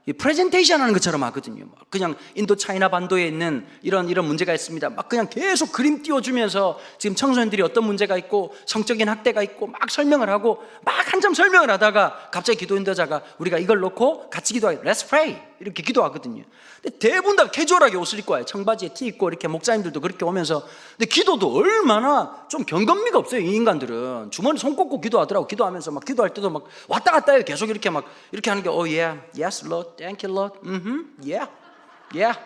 이 프레젠테이션 하는 것처럼 하거든요. 그냥 인도 차이나 반도에 있는 이런 문제가 있습니다. 막 그냥 계속 그림 띄워주면서 지금 청소년들이 어떤 문제가 있고 성적인 학대가 있고 막 설명을 하고 막 한참 설명을 하다가 갑자기 기도 인도자가 우리가 이걸 놓고 같이 기도하게 Let's pray 이렇게 기도하거든요. 근데 대부분 다 캐주얼하게 옷을 입고 와요. 청바지에 티 입고 이렇게 목사님들도 그렇게 오면서. 근데 기도도 얼마나 좀 경건미가 없어요. 이 인간들은 주머니 손 꽂고 기도하더라고. 기도하면서 막 기도할 때도 막 왔다 갔다 해요. 계속 이렇게 막 이렇게 하는 게 Oh yeah, yes Lord, thank you Lord, yeah, yeah,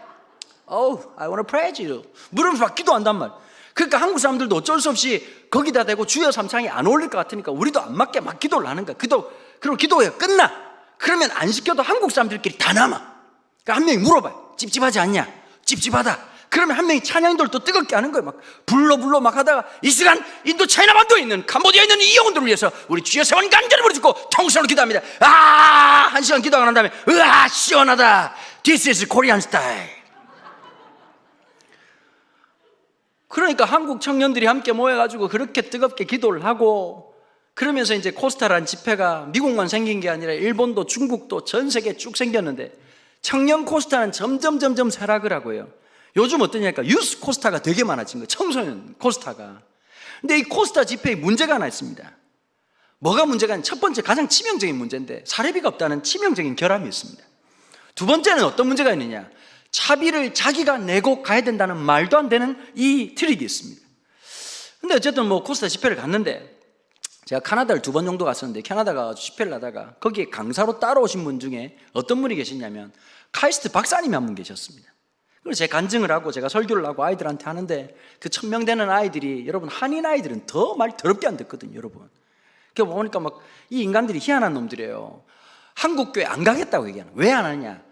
oh I want to praise you 물으면서 막 기도한단 말. 그러니까 한국 사람들도 어쩔 수 없이 거기다 대고 주여 삼창이 안 어울릴 것 같으니까 우리도 안 맞게 막 기도를 하는 거야. 그리고 기도가 끝나. 그러면 안 시켜도 한국 사람들끼리 다 남아. 그러니까 한 명이 물어봐요. 찝찝하지 않냐? 찝찝하다. 그러면 한 명이 찬양인도를 또 뜨겁게 하는 거예요. 막 불러 막 하다가 이 시간 인도 차이나 반도에 있는 캄보디아에 있는 이 영혼들을 위해서 우리 주여 세원 간절히 부르짖고 통성으로 기도합니다. 한 시간 기도가 난 다음에 으아 시원하다. This is Korean style. 그러니까 한국 청년들이 함께 모여가지고 그렇게 뜨겁게 기도를 하고 그러면서 이제 코스타라는 집회가 미국만 생긴 게 아니라 일본도 중국도 전 세계에 쭉 생겼는데 청년 코스타는 점점 쇠락을 하고요. 요즘 어떠냐니까 유스 코스타가 되게 많아진 거예요. 청소년 코스타가. 근데 이 코스타 집회에 문제가 하나 있습니다. 뭐가 문제가 있냐? 첫 번째 가장 치명적인 문제인데 사례비가 없다는 치명적인 결함이 있습니다. 두 번째는 어떤 문제가 있느냐? 차비를 자기가 내고 가야 된다는 말도 안 되는 이 트릭이 있습니다. 근데 어쨌든 뭐 코스타 집회를 갔는데 제가 캐나다를 2번 정도 갔었는데 캐나다 가서 집회를 하다가 거기에 강사로 따라오신 분 중에 어떤 분이 계시냐면 카이스트 박사님이 한 분 계셨습니다. 그래서 제가 간증을 하고 제가 설교를 하고 아이들한테 하는데 그 1000명 되는 아이들이 여러분 한인 아이들은 더 말 더럽게 안 듣거든요. 여러분 그거 보니까 막 이 인간들이 희한한 놈들이에요. 한국 교회 안 가겠다고 얘기하는. 왜 안 하냐?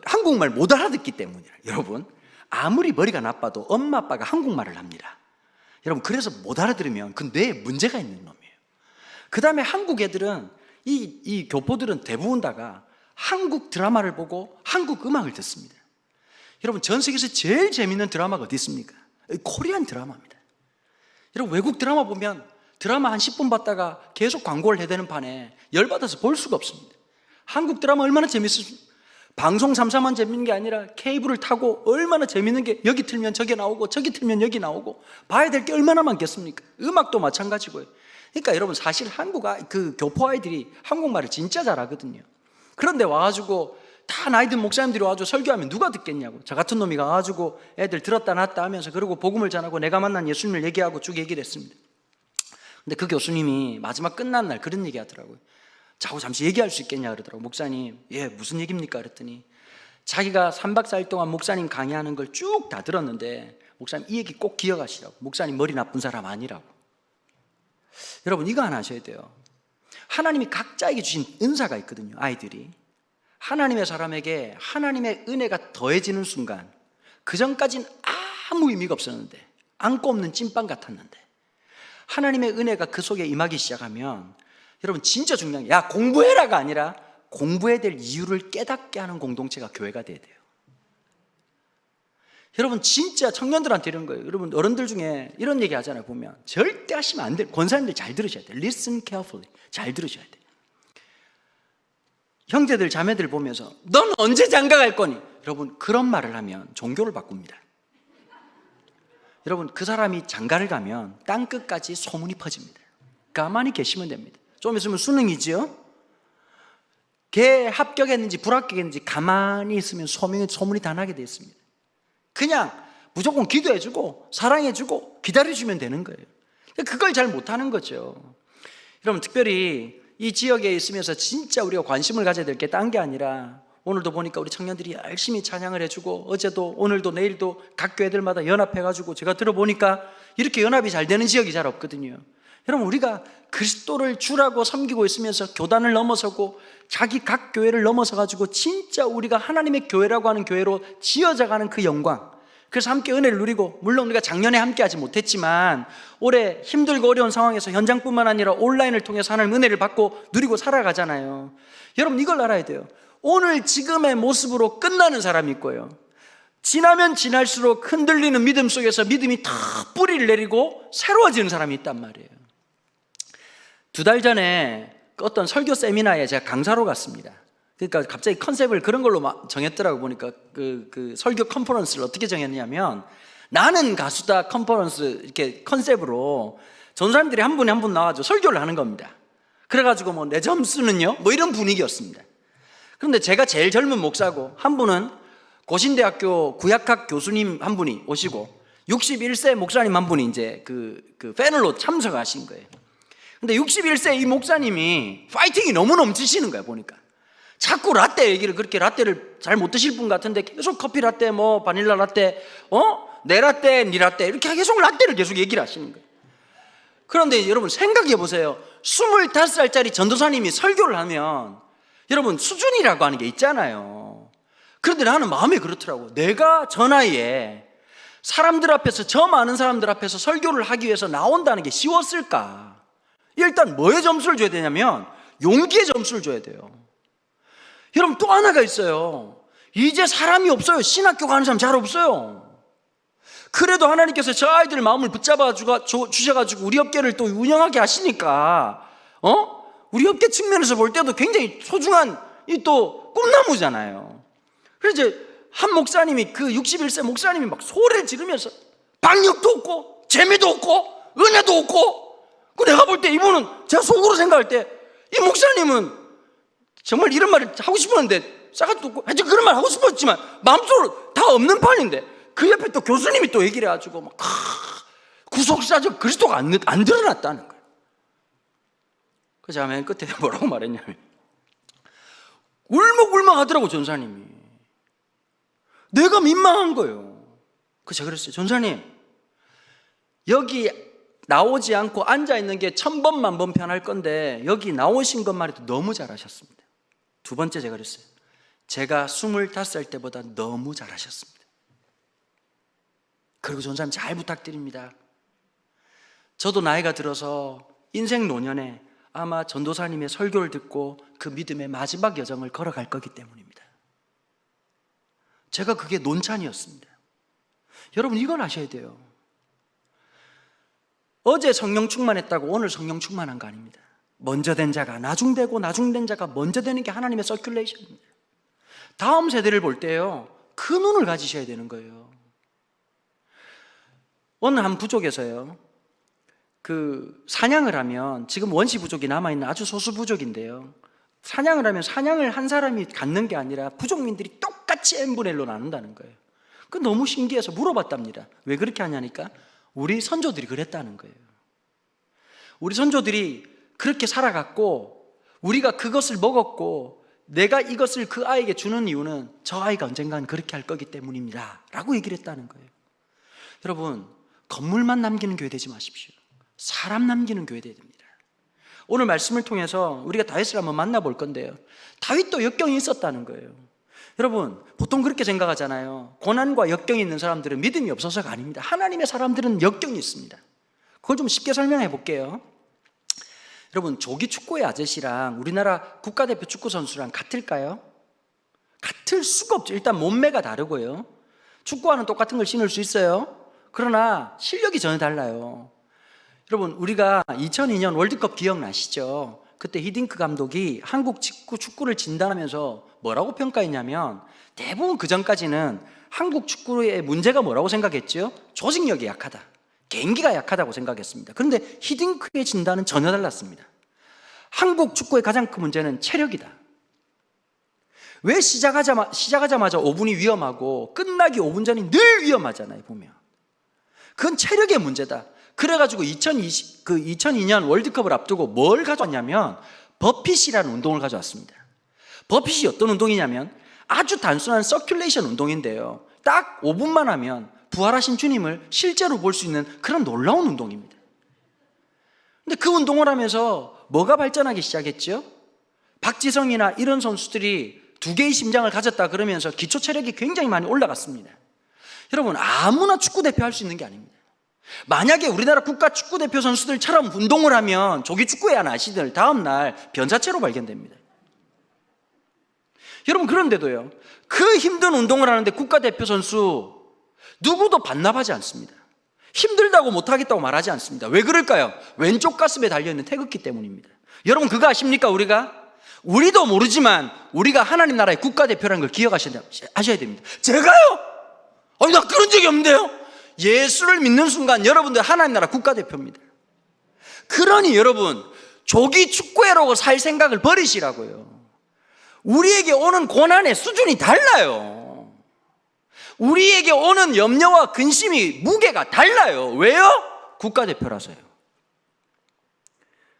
한국말 못 알아듣기 때문이에요. 여러분 아무리 머리가 나빠도 엄마 아빠가 한국말을 합니다. 여러분 그래서 못 알아들으면 그 뇌에 문제가 있는 놈이에요. 그 다음에 한국 애들은 이 교포들은 대부분 다가 한국 드라마를 보고 한국 음악을 듣습니다. 여러분 전 세계에서 제일 재밌는 드라마가 어디 있습니까? 코리안 드라마입니다. 여러분 외국 드라마 보면 드라마 한 10분 봤다가 계속 광고를 해대는 판에 열받아서 볼 수가 없습니다. 한국 드라마 얼마나 재밌습니까? 방송 3사만 재밌는 게 아니라 케이블을 타고 얼마나 재밌는 게 여기 틀면 저기 나오고 저기 틀면 여기 나오고 봐야 될 게 얼마나 많겠습니까? 음악도 마찬가지고요. 그러니까 여러분 사실 그 교포 아이들이 한국말을 진짜 잘하거든요. 그런데 와가지고 다 나이 든 목사님들이 와가지고 설교하면 누가 듣겠냐고. 저 같은 놈이 가가지고 애들 들었다 놨다 하면서 그리고 복음을 전하고 내가 만난 예수님을 얘기하고 쭉 얘기를 했습니다. 근데 그 교수님이 마지막 끝난 날 그런 얘기 하더라고요. 자고 잠시 얘기할 수 있겠냐 그러더라고요. 목사님, 예, 무슨 얘기입니까? 그랬더니 자기가 3박 4일 동안 목사님 강의하는 걸 쭉 다 들었는데 목사님 이 얘기 꼭 기억하시라고. 목사님 머리 나쁜 사람 아니라고. 여러분 이거 하나 아셔야 돼요. 하나님이 각자에게 주신 은사가 있거든요. 아이들이 하나님의 사람에게 하나님의 은혜가 더해지는 순간 그 전까지는 아무 의미가 없었는데 안고 없는 찐빵 같았는데 하나님의 은혜가 그 속에 임하기 시작하면 여러분 진짜 중요한 게 야 공부해라가 아니라 공부해야 될 이유를 깨닫게 하는 공동체가 교회가 돼야 돼요. 여러분 진짜 청년들한테 이런 거예요. 여러분 어른들 중에 이런 얘기 하잖아요. 보면 절대 하시면 안 돼요. 권사님들 잘 들으셔야 돼요. Listen carefully. 잘 들으셔야 돼요. 형제들 자매들 보면서 넌 언제 장가 갈 거니? 여러분 그런 말을 하면 종교를 바꿉니다. 여러분 그 사람이 장가를 가면 땅끝까지 소문이 퍼집니다. 가만히 계시면 됩니다. 좀 있으면 수능이지요. 걔 합격했는지 불합격했는지 가만히 있으면 소문이 다 나게 되어 있습니다. 그냥 무조건 기도해주고 사랑해주고 기다려주면 되는 거예요. 그걸 잘 못하는 거죠. 여러분 특별히 이 지역에 있으면서 진짜 우리가 관심을 가져야 될 게 딴 게 아니라 오늘도 보니까 우리 청년들이 열심히 찬양을 해주고 어제도 오늘도 내일도 각 교회들마다 연합해가지고 제가 들어보니까 이렇게 연합이 잘 되는 지역이 잘 없거든요. 여러분 우리가 그리스도를 주라고 섬기고 있으면서 교단을 넘어서고 자기 각 교회를 넘어서 가지고 진짜 우리가 하나님의 교회라고 하는 교회로 지어져가는 그 영광, 그래서 함께 은혜를 누리고, 물론 우리가 작년에 함께 하지 못했지만 올해 힘들고 어려운 상황에서 현장뿐만 아니라 온라인을 통해서 하나님 은혜를 받고 누리고 살아가잖아요. 여러분 이걸 알아야 돼요. 오늘 지금의 모습으로 끝나는 사람이 있고요, 지나면 지날수록 흔들리는 믿음 속에서 믿음이 다 뿌리를 내리고 새로워지는 사람이 있단 말이에요. 2달 전에 어떤 설교 세미나에 제가 강사로 갔습니다. 그러니까 갑자기 컨셉을 그런 걸로 정했더라고. 보니까 그 설교 컨퍼런스를 어떻게 정했냐면, 나는 가수다 컨퍼런스 이렇게 컨셉으로 전사님들이 한 분이 한 분 나와서 설교를 하는 겁니다. 그래가지고 뭐 내 점수는요 뭐 이런 분위기였습니다. 그런데 제가 제일 젊은 목사고, 한 분은 고신대학교 구약학 교수님 한 분이 오시고 61세 목사님 한 분이 이제 그 패널로 참석하신 거예요. 근데 61세 이 목사님이 파이팅이 너무 넘치시는 거예요. 보니까 자꾸 라떼 얘기를, 그렇게 라떼를 잘 못 드실 분 같은데 계속 커피 라떼, 뭐 바닐라 라떼, 내 라떼, 니 라떼, 이렇게 계속 라떼를 계속 얘기를 하시는 거예요. 그런데 여러분 생각해 보세요. 25살짜리 전도사님이 설교를 하면 여러분 수준이라고 하는 게 있잖아요. 그런데 나는 마음에 그렇더라고. 내가 저 나이에 사람들 앞에서, 저 많은 사람들 앞에서 설교를 하기 위해서 나온다는 게 쉬웠을까? 일단 뭐에 점수를 줘야 되냐면 용기에 점수를 줘야 돼요. 여러분 또 하나가 있어요. 이제 사람이 없어요. 신학교 가는 사람 잘 없어요. 그래도 하나님께서 저 아이들 마음을 붙잡아 주셔가지고 우리 업계를 또 운영하게 하시니까 우리 업계 측면에서 볼 때도 굉장히 소중한 이 또 꿈나무잖아요. 그래서 이제 한 목사님이, 그 61세 목사님이 막 소리를 지르면서 박력도 없고 재미도 없고 은혜도 없고, 그 내가 볼 때 이분은, 제가 속으로 생각할 때 이 목사님은 정말 이런 말을 하고 싶었는데 싸가지도 없고, 하여튼 그런 말 하고 싶었지만 마음속으로 다 없는 판인데, 그 옆에 또 교수님이 또 얘기를 해가지고 막 구속사적 그리스도가 안 드러났다는 거예요. 그래서 제가 맨 끝에 뭐라고 말했냐면, 울먹울먹 하더라고 전사님이. 내가 민망한 거예요. 그래서 제가 그랬어요. 전사님, 여기 나오지 않고 앉아있는 게 1000번 만번 편할 건데 여기 나오신 것만 해도 너무 잘하셨습니다. 두 번째 제가 그랬어요. 제가 25살 때보다 너무 잘하셨습니다. 그리고 전사님 잘 부탁드립니다. 저도 나이가 들어서 인생 노년에 아마 전도사님의 설교를 듣고 그 믿음의 마지막 여정을 걸어갈 거기 때문입니다. 제가 그게 논찬이었습니다. 여러분 이걸 아셔야 돼요. 어제 성령 충만했다고 오늘 성령 충만한 거 아닙니다. 먼저 된 자가 나중되고 나중된 자가 먼저 되는 게 하나님의 서큘레이션입니다. 다음 세대를 볼 때요, 그 눈을 가지셔야 되는 거예요. 어느 한 부족에서요, 그 사냥을 하면, 지금 원시 부족이 남아있는 아주 소수 부족인데요, 사냥을 하면 사냥을 한 사람이 갖는 게 아니라 부족민들이 똑같이 n분의1로 나눈다는 거예요. 그 너무 신기해서 물어봤답니다. 왜 그렇게 하냐니까 우리 선조들이 그랬다는 거예요. 우리 선조들이 그렇게 살아갔고 우리가 그것을 먹었고 내가 이것을 그 아이에게 주는 이유는 저 아이가 언젠간 그렇게 할 거기 때문입니다 라고 얘기를 했다는 거예요. 여러분, 건물만 남기는 교회 되지 마십시오. 사람 남기는 교회 되야 됩니다. 오늘 말씀을 통해서 우리가 다윗을 한번 만나볼 건데요, 다윗도 역경이 있었다는 거예요. 여러분, 보통 그렇게 생각하잖아요. 고난과 역경이 있는 사람들은 믿음이 없어서가 아닙니다. 하나님의 사람들은 역경이 있습니다. 그걸 좀 쉽게 설명해 볼게요. 여러분, 조기 축구의 아저씨랑 우리나라 국가대표 축구 선수랑 같을까요? 같을 수가 없죠. 일단 몸매가 다르고요, 축구화는 똑같은 걸 신을 수 있어요. 그러나 실력이 전혀 달라요. 여러분, 우리가 2002년 월드컵 기억나시죠? 그때 히딩크 감독이 한국 축구를 진단하면서 뭐라고 평가했냐면, 대부분 그 전까지는 한국 축구의 문제가 뭐라고 생각했죠? 조직력이 약하다, 개인기가 약하다고 생각했습니다. 그런데 히딩크의 진단은 전혀 달랐습니다. 한국 축구의 가장 큰 문제는 체력이다. 왜 시작하자마자 5분이 위험하고 끝나기 5분 전이 늘 위험하잖아요, 보면. 그건 체력의 문제다. 그래가지고 2002년 월드컵을 앞두고 뭘 가져왔냐면 버핏이라는 운동을 가져왔습니다. 버핏이 어떤 운동이냐면 아주 단순한 서큘레이션 운동인데요, 딱 5분만 하면 부활하신 주님을 실제로 볼 수 있는 그런 놀라운 운동입니다. 근데 그 운동을 하면서 뭐가 발전하기 시작했죠? 박지성이나 이런 선수들이 2개의 심장을 가졌다 그러면서 기초 체력이 굉장히 많이 올라갔습니다. 여러분, 아무나 축구대표 할 수 있는 게 아닙니다. 만약에 우리나라 국가 축구대표 선수들처럼 운동을 하면 조기 축구회 한 아시들 다음날 변사체로 발견됩니다. 여러분, 그런데도요, 그 힘든 운동을 하는데 국가대표 선수 누구도 반납하지 않습니다. 힘들다고 못하겠다고 말하지 않습니다. 왜 그럴까요? 왼쪽 가슴에 달려있는 태극기 때문입니다. 여러분, 그거 아십니까? 우리도 모르지만 우리가 하나님 나라의 국가대표라는 걸 기억하셔야 됩니다. 제가요? 아니, 나 그런 적이 없는데요? 예수를 믿는 순간 여러분들 하나님 나라 국가대표입니다. 그러니 여러분, 조기 축구회라고 살 생각을 버리시라고요. 우리에게 오는 고난의 수준이 달라요. 우리에게 오는 염려와 근심이 무게가 달라요. 왜요? 국가대표라서요.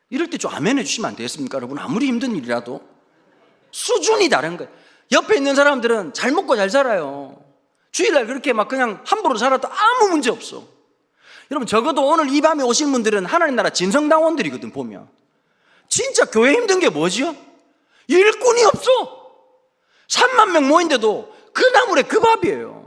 이럴 때 좀 아멘 해주시면 안 되겠습니까? 여러분, 아무리 힘든 일이라도 수준이 다른 거예요. 옆에 있는 사람들은 잘 먹고 잘 살아요. 주일날 그렇게 막 그냥 함부로 살아도 아무 문제 없어. 여러분, 적어도 오늘 이 밤에 오신 분들은 하나님 나라 진성당원들이거든. 보면 진짜 교회 힘든 게 뭐지요? 일꾼이 없어. 3만 명 모인데도 그 나물에 그 밥이에요.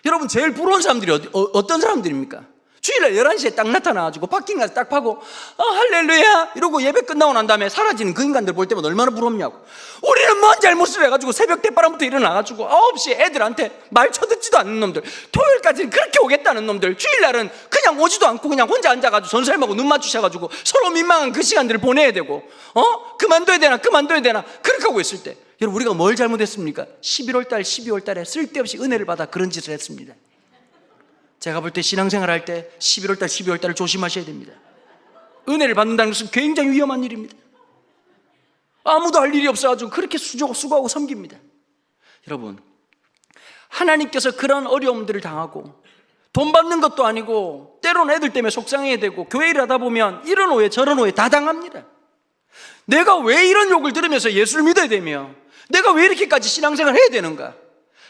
여러분, 제일 부러운 사람들이 어떤 사람들입니까? 주일날 11시에 딱 나타나가지고 바뀐 가서 딱 파고 할렐루야 이러고 예배 끝나고 난 다음에 사라지는 그 인간들 볼 때마다 얼마나 부럽냐고. 우리는 뭔 잘못을 해가지고 새벽 대바람부터 일어나가지고 9시에 애들한테 말 쳐듣지도 않는 놈들, 토요일까지는 그렇게 오겠다는 놈들, 주일날은 그냥 오지도 않고 그냥 혼자 앉아가지고 선생님하고 눈 맞추셔가지고 서로 민망한 그 시간들을 보내야 되고, 그만둬야 되나 그렇게 하고 있을 때, 여러분, 우리가 뭘 잘못했습니까? 11월달 12월달에 쓸데없이 은혜를 받아 그런 짓을 했습니다. 제가 볼 때 신앙생활 할 때 11월달 12월달을 조심하셔야 됩니다. 은혜를 받는다는 것은 굉장히 위험한 일입니다. 아무도 할 일이 없어가지고 그렇게 수고하고 섬깁니다. 여러분, 하나님께서 그런 어려움들을 당하고 돈 받는 것도 아니고 때로는 애들 때문에 속상해야 되고 교회 일 하다 보면 이런 오해 저런 오해 다 당합니다. 내가 왜 이런 욕을 들으면서 예수를 믿어야 되며 내가 왜 이렇게까지 신앙생활을 해야 되는가?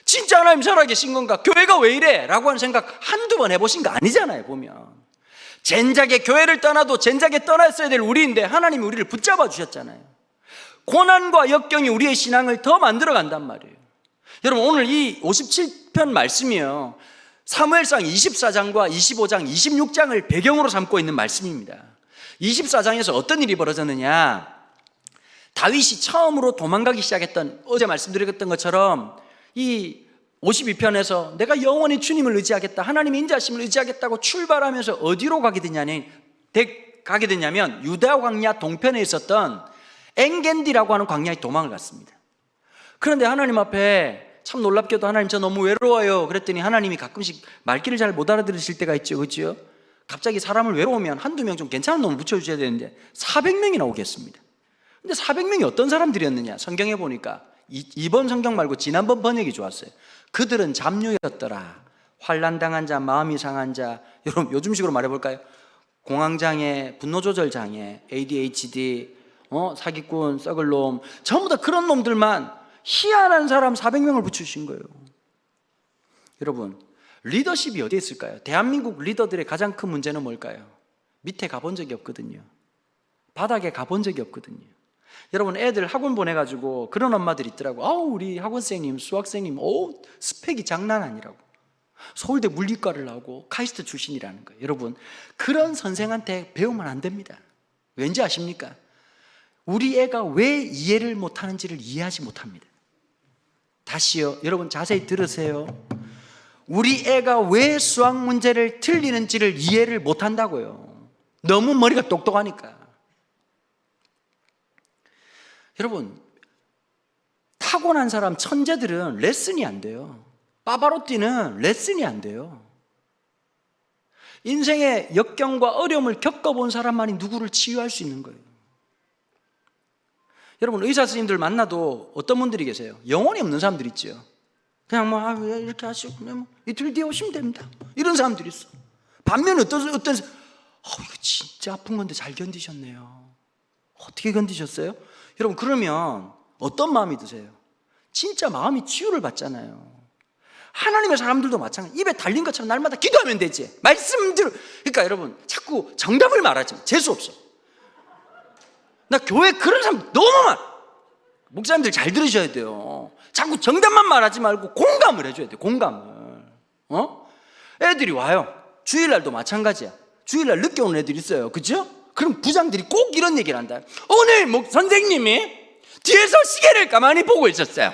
진짜 하나님 살아계신 건가? 교회가 왜 이래? 라고 하는 생각 한두 번 해보신 거 아니잖아요. 보면 젠작에 교회를 떠나도 젠작에 떠났어야 될 우리인데 하나님이 우리를 붙잡아 주셨잖아요. 고난과 역경이 우리의 신앙을 더 만들어 간단 말이에요. 여러분, 오늘 이 57편 말씀이요, 사무엘상 24장과 25장, 26장을 배경으로 삼고 있는 말씀입니다. 24장에서 어떤 일이 벌어졌느냐, 다윗이 처음으로 도망가기 시작했던, 어제 말씀드렸던 것처럼 이 52편에서 내가 영원히 주님을 의지하겠다, 하나님의 인자하심을 의지하겠다고 출발하면서 어디로 가게 됐냐면 유다 광야 동편에 있었던 엔겐디라고 하는 광야에 도망을 갔습니다. 그런데 하나님 앞에 참 놀랍게도 하나님 저 너무 외로워요 그랬더니 하나님이 가끔씩 말귀를 잘 못 알아들으실 때가 있죠. 그렇죠? 갑자기 사람을 외로우면 한두 명 좀 괜찮은 놈을 붙여주셔야 되는데 400명이나 오겠습니다. 근데 400명이 어떤 사람들이었느냐, 성경에 보니까 이번 성경 말고 지난번 번역이 좋았어요. 그들은 잡류였더라. 환난당한 자, 마음이 상한 자, 여러분 요즘식으로 말해볼까요? 공황장애, 분노조절장애, ADHD, 사기꾼, 썩을 놈, 전부 다 그런 놈들만 희한한 사람 400명을 붙이신 거예요. 여러분, 리더십이 어디에 있을까요? 대한민국 리더들의 가장 큰 문제는 뭘까요? 밑에 가본 적이 없거든요. 바닥에 가본 적이 없거든요. 여러분, 애들 학원 보내가지고 그런 엄마들 있더라고. 우리 학원생님, 수학생님, 스펙이 장난 아니라고. 서울대 물리과를 나오고 카이스트 출신이라는 거예요. 여러분, 그런 선생한테 배우면 안 됩니다. 왠지 아십니까? 우리 애가 왜 이해를 못하는지를 이해하지 못합니다. 다시요, 여러분 자세히 들으세요. 우리 애가 왜 수학 문제를 틀리는지를 이해를 못한다고요. 너무 머리가 똑똑하니까. 여러분, 타고난 사람, 천재들은 레슨이 안 돼요. 파바로티는 레슨이 안 돼요. 인생의 역경과 어려움을 겪어본 사람만이 누구를 치유할 수 있는 거예요. 여러분, 의사 선생님들 만나도 어떤 분들이 계세요? 영혼이 없는 사람들 있죠. 그냥 이렇게 하시고 그냥 이틀 뒤에 오시면 됩니다, 이런 사람들이 있어. 반면에 어떤 이거 진짜 아픈 건데 잘 견디셨네요. 어떻게 견디셨어요? 여러분, 그러면 어떤 마음이 드세요? 진짜 마음이 치유를 받잖아요. 하나님의 사람들도 마찬가지. 입에 달린 것처럼 날마다 기도하면 되지. 그러니까 여러분, 자꾸 정답을 말하지 마. 재수없어. 나 교회 그런 사람 너무 많아. 목사님들 잘 들으셔야 돼요. 자꾸 정답만 말하지 말고 공감을 해줘야 돼요. 공감을. 애들이 와요. 주일날도 마찬가지야. 주일날 늦게 오는 애들이 있어요. 그죠? 그럼 부장들이 꼭 이런 얘기를 한다. 오늘 선생님이 뒤에서 시계를 가만히 보고 있었어요.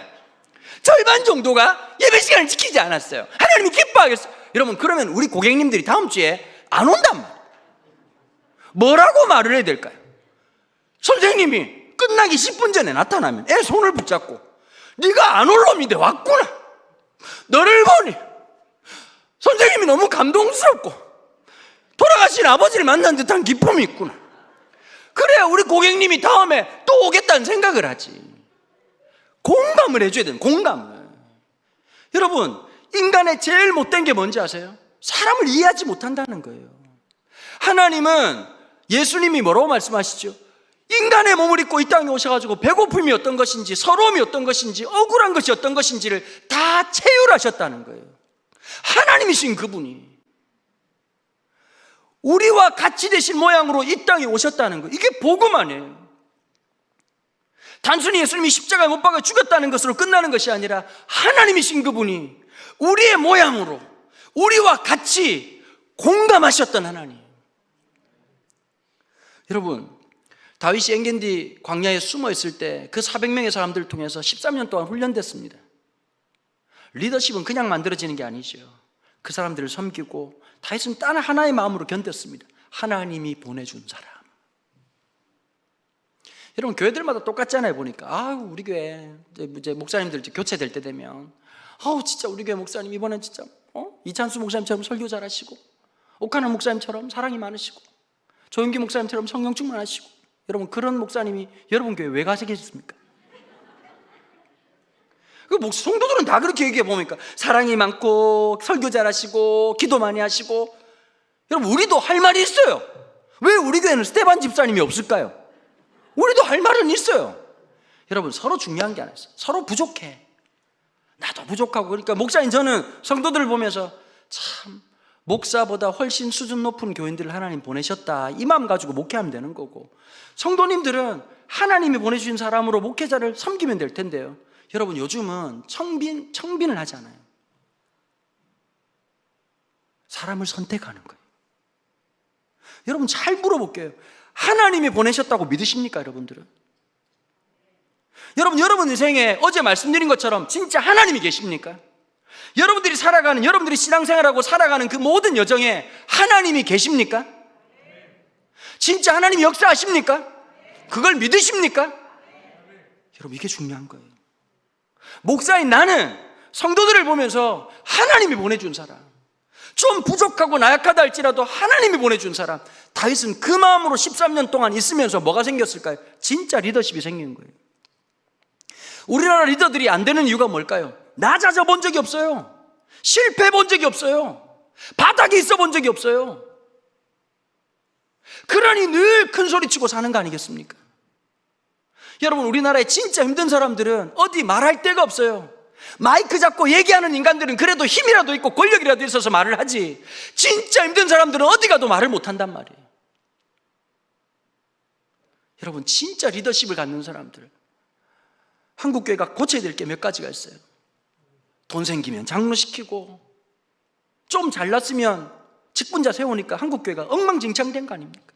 절반 정도가 예배 시간을 지키지 않았어요. 하나님이 기뻐하겠어요. 여러분, 그러면 우리 고객님들이 다음 주에 안 온단 말이에요. 뭐라고 말을 해야 될까요? 선생님이 끝나기 10분 전에 나타나면 애 손을 붙잡고 네가 안 올 놈인데 왔구나. 너를 보니 선생님이 너무 감동스럽고 돌아가신 아버지를 만난 듯한 기쁨이 있구나. 그래야 우리 고객님이 다음에 또 오겠다는 생각을 하지. 공감을 해줘야 되는, 공감을. 여러분, 인간의 제일 못된 게 뭔지 아세요? 사람을 이해하지 못한다는 거예요. 하나님은, 예수님이 뭐라고 말씀하시죠? 인간의 몸을 입고 이 땅에 오셔가지고 배고픔이 어떤 것인지, 서러움이 어떤 것인지, 억울한 것이 어떤 것인지를 다 체휼하셨다는 거예요. 하나님이신 그분이 우리와 같이 되신 모양으로 이 땅에 오셨다는 거예요. 이게 복음 아니에요. 단순히 예수님이 십자가에 못 박아 죽였다는 것으로 끝나는 것이 아니라 하나님이신 그분이 우리의 모양으로 우리와 같이 공감하셨던 하나님. 여러분, 다윗이 엔게디 광야에 숨어 있을 때 그 400명의 사람들을 통해서 13년 동안 훈련됐습니다. 리더십은 그냥 만들어지는 게 아니죠. 그 사람들을 섬기고 다윗은 단 하나의 마음으로 견뎠습니다. 하나님이 보내준 사람. 여러분, 교회들마다 똑같잖아요. 보니까 우리 교회 이제 목사님들 이제 교체될 때 되면 진짜 우리 교회 목사님 이번엔 진짜 이찬수 목사님처럼 설교 잘하시고, 옥하나 목사님처럼 사랑이 많으시고, 조윤기 목사님처럼 성령 충만하시고. 여러분, 그런 목사님이 여러분 교회 왜 가서 계셨습니까? 성도들은 다 그렇게 얘기해 보니까 사랑이 많고 설교 잘하시고 기도 많이 하시고. 여러분, 우리도 할 말이 있어요. 왜 우리 교회는 스테반 집사님이 없을까요? 우리도 할 말은 있어요. 여러분, 서로 중요한 게 아니었어요. 서로 부족해. 나도 부족하고. 그러니까 목사님, 저는 성도들을 보면서 참 목사보다 훨씬 수준 높은 교인들을 하나님 보내셨다, 이 마음 가지고 목회하면 되는 거고, 성도님들은 하나님이 보내주신 사람으로 목회자를 섬기면 될 텐데요. 여러분, 요즘은 청빈을 하잖아요. 사람을 선택하는 거예요. 여러분, 잘 물어볼게요. 하나님이 보내셨다고 믿으십니까, 여러분들은? 여러분 인생에 어제 말씀드린 것처럼 진짜 하나님이 계십니까? 여러분들이 살아가는, 여러분들이 신앙생활하고 살아가는 그 모든 여정에 하나님이 계십니까? 진짜 하나님이 역사하십니까? 그걸 믿으십니까? 여러분, 이게 중요한 거예요. 목사인 나는 성도들을 보면서 하나님이 보내준 사람, 좀 부족하고 나약하다 할지라도 하나님이 보내준 사람. 다윗은 그 마음으로 13년 동안 있으면서 뭐가 생겼을까요? 진짜 리더십이 생긴 거예요. 우리나라 리더들이 안 되는 이유가 뭘까요? 낮아져 본 적이 없어요. 실패해 본 적이 없어요. 바닥에 있어 본 적이 없어요. 그러니 늘 큰 소리 치고 사는 거 아니겠습니까? 여러분, 우리나라에 진짜 힘든 사람들은 어디 말할 데가 없어요. 마이크 잡고 얘기하는 인간들은 그래도 힘이라도 있고 권력이라도 있어서 말을 하지, 진짜 힘든 사람들은 어디 가도 말을 못한단 말이에요. 여러분, 진짜 리더십을 갖는 사람들, 한국교회가 고쳐야 될 게 몇 가지가 있어요. 돈 생기면 장로시키고, 좀 잘났으면 직분자 세우니까 한국교회가 엉망진창된 거 아닙니까?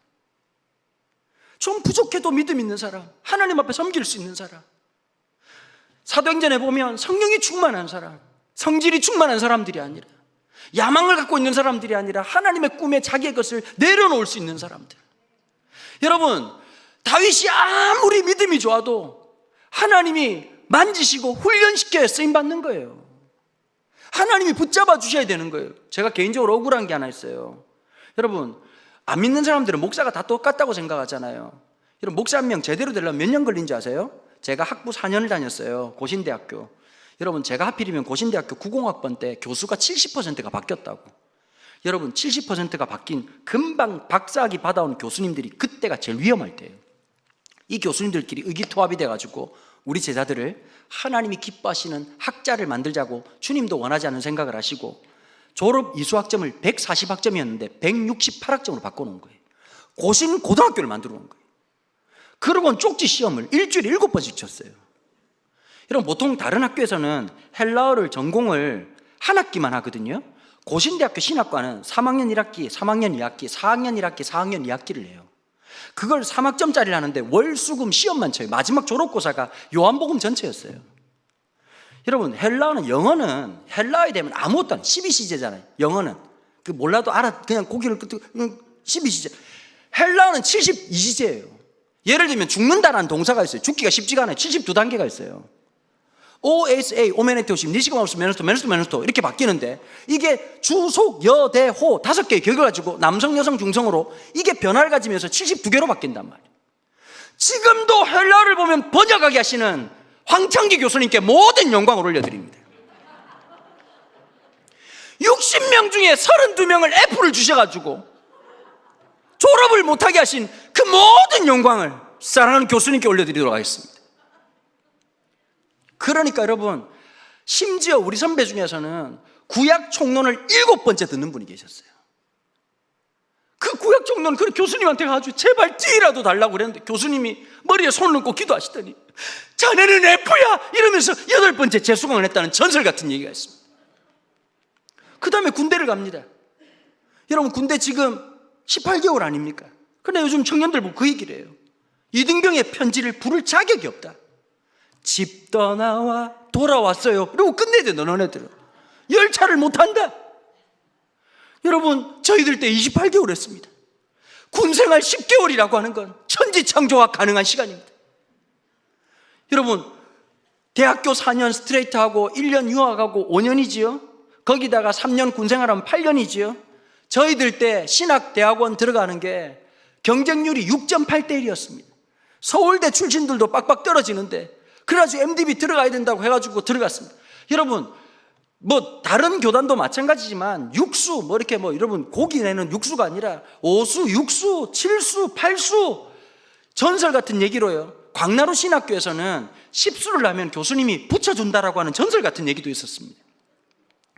좀 부족해도 믿음 있는 사람, 하나님 앞에 섬길 수 있는 사람. 사도행전에 보면 성령이 충만한 사람, 성질이 충만한 사람들이 아니라, 야망을 갖고 있는 사람들이 아니라 하나님의 꿈에 자기의 것을 내려놓을 수 있는 사람들. 여러분, 다윗이 아무리 믿음이 좋아도 하나님이 만지시고 훈련시켜야 쓰임받는 거예요. 하나님이 붙잡아 주셔야 되는 거예요. 제가 개인적으로 억울한 게 하나 있어요. 여러분, 안 믿는 사람들은 목사가 다 똑같다고 생각하잖아요. 여러분, 목사 한 명 제대로 되려면 몇 년 걸린지 아세요? 제가 학부 4년을 다녔어요. 고신대학교. 여러분, 제가 하필이면 고신대학교 90학번 때 교수가 70%가 바뀌었다고. 여러분, 70%가 바뀐, 금방 박사학위 받아온 교수님들이 그때가 제일 위험할 때예요. 이 교수님들끼리 의기투합이 돼가지고 우리 제자들을 하나님이 기뻐하시는 학자를 만들자고 주님도 원하지 않는 생각을 하시고, 졸업 이수학점을 140학점이었는데 168학점으로 바꿔놓은 거예요. 고신 고등학교를 만들어 놓은 거예요. 그러고는 쪽지 시험을 일주일에 7번씩 쳤어요. 여러분, 보통 다른 학교에서는 헬라어를 전공을 한 학기만 하거든요. 고신대학교 신학과는 3학년 1학기, 3학년 2학기, 4학년 1학기, 4학년 2학기를 해요. 그걸 3학점짜리를 하는데 월수금 시험만 쳐요. 마지막 졸업고사가 요한복음 전체였어요. 여러분, 헬라어는, 영어는 헬라어에 되면 아무것도 안, 12시제잖아요. 영어는 그 몰라도 알아, 그냥 고개를 끄덕, 12시제. 헬라어는 72시제예요. 예를 들면 죽는다라는 동사가 있어요. 죽기가 쉽지가 않아요. 72단계가 있어요. OSA, 오메네테오심, 니시가마우스, 메노스토, 메노스토, 메노스토 이렇게 바뀌는데, 이게 주속, 여, 대, 호 5개의 격을 가지고 남성, 여성, 중성으로 이게 변화를 가지면서 72개로 바뀐단 말이에요. 지금도 헬라어를 보면 번역하게 하시는 황창기 교수님께 모든 영광을 올려드립니다. 60명 중에 32명을 F를 주셔가지고 졸업을 못하게 하신 그 모든 영광을 사랑하는 교수님께 올려드리도록 하겠습니다. 그러니까 여러분, 심지어 우리 선배 중에서는 구약 총론을 7번째 듣는 분이 계셨어요. 그 구약 총론, 그 교수님한테 가가지고 제발 D라도 달라고 그랬는데 교수님이 머리에 손을 얹고 기도하시더니 자네는 F야! 이러면서 8번째 재수강을 했다는 전설 같은 얘기가 있습니다. 그 다음에 군대를 갑니다. 여러분, 군대 지금 18개월 아닙니까? 근데 요즘 청년들 보고 그 얘기를 해요. 이등병의 편지를 부를 자격이 없다. 집 떠나와 돌아왔어요. 그리고 끝내야 돼, 너네들은. 열차를 못한다. 여러분, 저희들 때 28개월 했습니다. 군생활 10개월이라고 하는 건 천지창조가 가능한 시간입니다. 여러분, 대학교 4년 스트레이트하고 1년 유학하고 5년이지요. 거기다가 3년 군생활하면 8년이지요. 저희들 때 신학대학원 들어가는 게 경쟁률이 6.8대 1이었습니다. 서울대 출신들도 빡빡 떨어지는데, 그래가지고 MDB 들어가야 된다고 해가지고 들어갔습니다. 여러분, 뭐 다른 교단도 마찬가지지만 육수 뭐 이렇게 뭐 여러분 고기 내는 육수가 아니라 5수, 6수, 7수, 8수 전설 같은 얘기로요. 광나루 신학교에서는 10수를 하면 교수님이 붙여준다라고 하는 전설 같은 얘기도 있었습니다.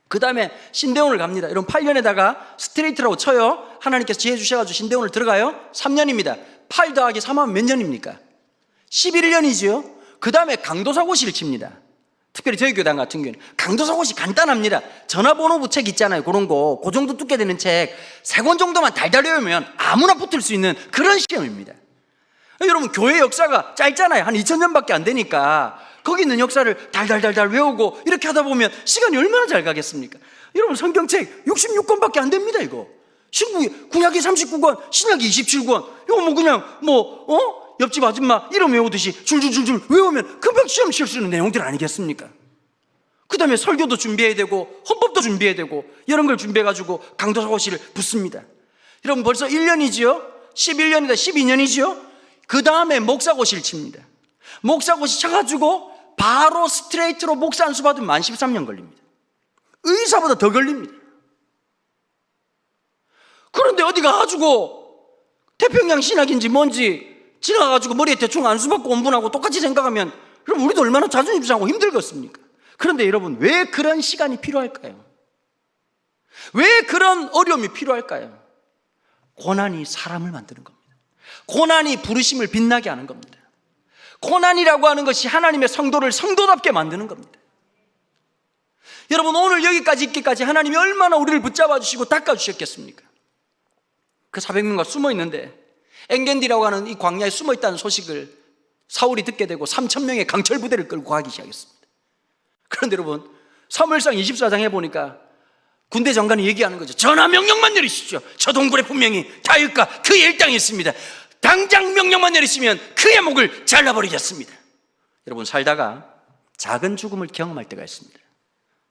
그 다음에 신대원을 갑니다. 여러분 8년에다가 스트레이트라고 쳐요. 하나님께서 지혜 주셔가지고 신대원을 들어가요. 3년입니다. 8 더하기 3하면 몇 년입니까? 11년이지요. 그 다음에 강도사고시를 칩니다. 특별히 저희 교단 같은 경우는 강도사고시 간단합니다. 전화번호부 책 있잖아요. 그런 거, 그 정도 두께 되는 책 3권 정도만 달달 외우면 아무나 붙을 수 있는 그런 시험입니다. 여러분, 교회 역사가 짧잖아요. 한 2000년밖에 안 되니까 거기 있는 역사를 달달달달 외우고 이렇게 하다 보면 시간이 얼마나 잘 가겠습니까? 여러분, 성경책 66권밖에 안 됩니다. 이거 구약이 39권, 신약이 27권. 이거 뭐 그냥 옆집 아줌마 이름 외우듯이 줄줄줄줄 외우면 금방 시험 칠 수 있는 내용들 아니겠습니까? 그 다음에 설교도 준비해야 되고 헌법도 준비해야 되고 이런 걸 준비해가지고 강도사고시를 붙습니다. 여러분, 벌써 1년이지요? 11년이다 12년이지요? 그 다음에 목사고시를 칩니다. 목사고시 쳐가지고 바로 스트레이트로 목사 안수 받으면 만 13년 걸립니다. 의사보다 더 걸립니다. 그런데 어디 가가지고 태평양 신학인지 뭔지 지나가가지고 머리에 대충 안수받고 원분하고 똑같이 생각하면 그럼 우리도 얼마나 자존심 상하고 힘들겠습니까? 그런데 여러분, 왜 그런 시간이 필요할까요? 왜 그런 어려움이 필요할까요? 고난이 사람을 만드는 겁니다. 고난이 부르심을 빛나게 하는 겁니다. 고난이라고 하는 것이 하나님의 성도를 성도답게 만드는 겁니다. 여러분, 오늘 여기까지 있기까지 하나님이 얼마나 우리를 붙잡아 주시고 닦아 주셨겠습니까? 그 400명과 숨어 있는데 엔겐디라고 하는 이 광야에 숨어 있다는 소식을 사울이 듣게 되고 3000명의 강철 부대를 끌고 가기 시작했습니다. 그런데 여러분, 사무엘상 24장에 보니까 군대 장관이 얘기하는 거죠. 전하 명령만 내리십시오. 저 동굴에 분명히 다윗과 그의 일당이 있습니다. 당장 명령만 내리시면 그의 목을 잘라버리겠습니다. 여러분, 살다가 작은 죽음을 경험할 때가 있습니다.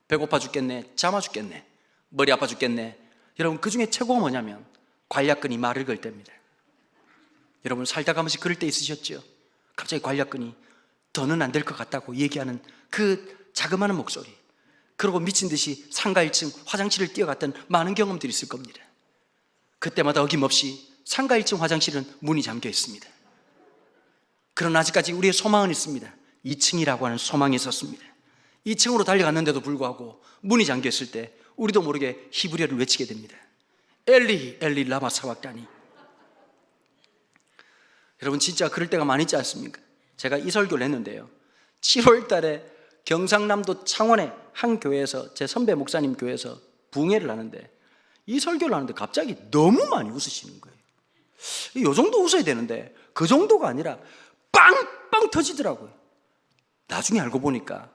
배고파 죽겠네, 잠아 죽겠네, 머리 아파 죽겠네. 여러분, 그 중에 최고가 뭐냐면 관략근이 말을 걸 때입니다. 여러분, 살다가 한 번씩 그럴 때 있으셨죠? 갑자기 관략근이 더는 안 될 것 같다고 얘기하는 그 자그마한 목소리, 그리고 미친 듯이 상가 1층 화장실을 뛰어갔던 많은 경험들이 있을 겁니다. 그때마다 어김없이 상가 1층 화장실은 문이 잠겨 있습니다. 그러나 아직까지 우리의 소망은 있습니다. 2층이라고 하는 소망이 있었습니다. 2층으로 달려갔는데도 불구하고 문이 잠겨 있을 때 우리도 모르게 히브리어를 외치게 됩니다. 엘리 엘리 라마 사박다니. 여러분, 진짜 그럴 때가 많이 있지 않습니까? 제가 이 설교를 했는데요, 7월 달에 경상남도 창원의 한 교회에서, 제 선배 목사님 교회에서 붕해를 하는데, 이 설교를 하는데 갑자기 너무 많이 웃으시는 거예요. 이 정도 웃어야 되는데 그 정도가 아니라 빵빵 터지더라고요. 나중에 알고 보니까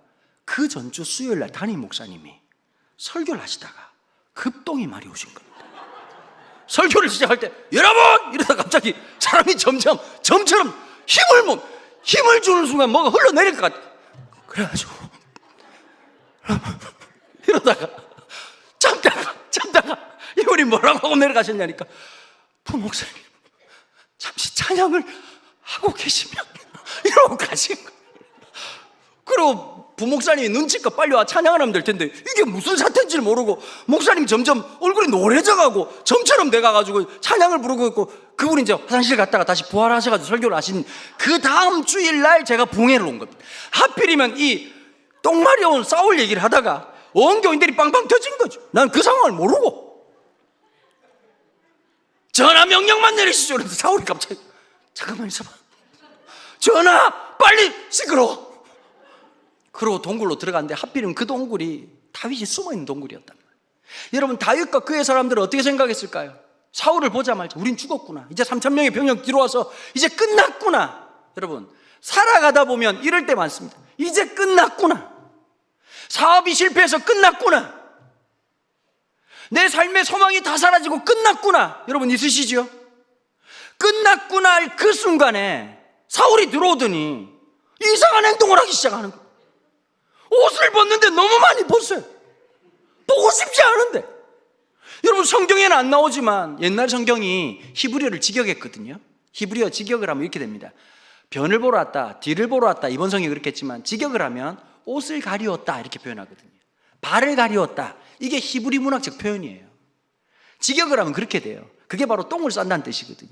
그 전주 수요일 날 담임 목사님이 설교를 하시다가 급동이 말이 오신 겁니다. 설교를 시작할 때 여러분! 이러다 갑자기 사람이 점처럼 힘을 주는 순간 뭐가 흘러내릴 것 같아. 그래가지고 이러다가 참다가 이분이 뭐라고 하고 내려가셨냐니까, 부목사님 잠시 찬양을 하고 계시면 이러고 가신 거예요. 그리고 부목사님이 눈치껏 빨리 와 찬양을 하면 될 텐데 이게 무슨 사태인지를 모르고 목사님 점점 얼굴이 노래져가고 점처럼 돼가가지고 찬양을 부르고 있고, 그분이 이제 화장실 갔다가 다시 부활하셔가지고 설교를 하신 그 다음 주일날 제가 붕해를 온 겁니다. 하필이면 이 똥마려운 싸울 얘기를 하다가 온 교인들이 빵빵 터진 거죠. 난 그 상황을 모르고 전화 명령만 내리시죠. 그래서 사울이 갑자기 잠깐만 있어봐, 전화 빨리, 시끄러워. 그러고 동굴로 들어갔는데 하필이면 그 동굴이 다윗이 숨어있는 동굴이었단 말이에요. 여러분, 다윗과 그의 사람들은 어떻게 생각했을까요? 사울을 보자마자 우린 죽었구나, 이제 3,000명의 병력 들어와서 이제 끝났구나. 여러분, 살아가다 보면 이럴 때 많습니다. 이제 끝났구나, 사업이 실패해서 끝났구나, 내 삶의 소망이 다 사라지고 끝났구나. 여러분 있으시죠? 끝났구나 할 그 순간에 사울이 들어오더니 이상한 행동을 하기 시작하는 거예요. 옷을 벗는데 너무 많이 벗어요. 보고 싶지 않은데. 여러분, 성경에는 안 나오지만 옛날 성경이 히브리어를 직역했거든요. 히브리어 직역을 하면 이렇게 됩니다. 변을 보러 왔다, 뒤를 보러 왔다, 이번 성경이 그렇게 했지만 직역을 하면 옷을 가리웠다 이렇게 표현하거든요. 발을 가리웠다, 이게 히브리 문학적 표현이에요. 직역을 하면 그렇게 돼요. 그게 바로 똥을 싼다는 뜻이거든요.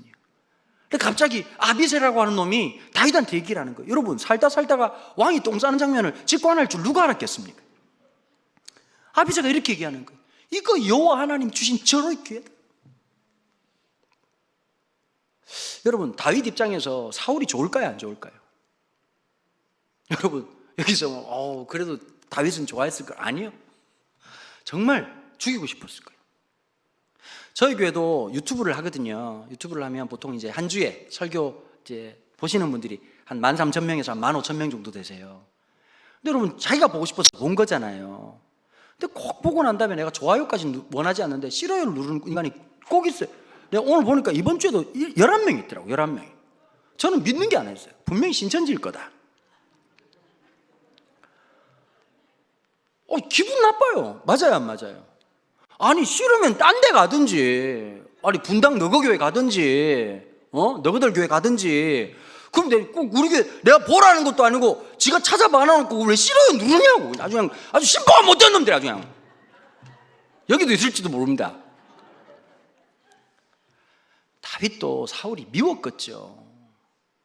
근데 갑자기 아비새라고 하는 놈이 다윗한테 얘기를 하는 거예요. 여러분, 살다가 왕이 똥 싸는 장면을 직관할 줄 누가 알았겠습니까? 아비새가 이렇게 얘기하는 거예요. 이거 여호와 하나님 주신 절호의 기회다. 여러분, 다윗 입장에서 사울이 좋을까요, 안 좋을까요? 여러분, 여기서 그래도 다윗은 좋아했을 거 아니요. 정말 죽이고 싶었을 거예요. 저희 교회도 유튜브를 하거든요. 유튜브를 하면 보통 이제 한 주에 설교 이제 보시는 분들이 한 13,000명에서 한 15,000명 정도 되세요. 근데 여러분, 자기가 보고 싶어서 본 거잖아요. 근데 꼭 보고 난 다음에 내가 좋아요까지 원하지 않는데 싫어요를 누르는 인간이 꼭 있어요. 내가 오늘 보니까 이번 주에도 11명이 있더라고요. 11명이. 저는 믿는 게 아니었어요. 분명히 신천지일 거다. 기분 나빠요. 맞아요, 안 맞아요? 아니, 싫으면 딴 데 가든지, 아니 분당 너거교회 가든지, 너거들 교회 가든지. 그럼 꼭 우리 교회 내가 보라는 것도 아니고 지가 찾아봐 놔놓고 왜 싫어요 누르냐고. 아주 신봉한 못된 놈들이 아주 그냥. 여기도 있을지도 모릅니다. 다윗도 사울이 미웠겠죠.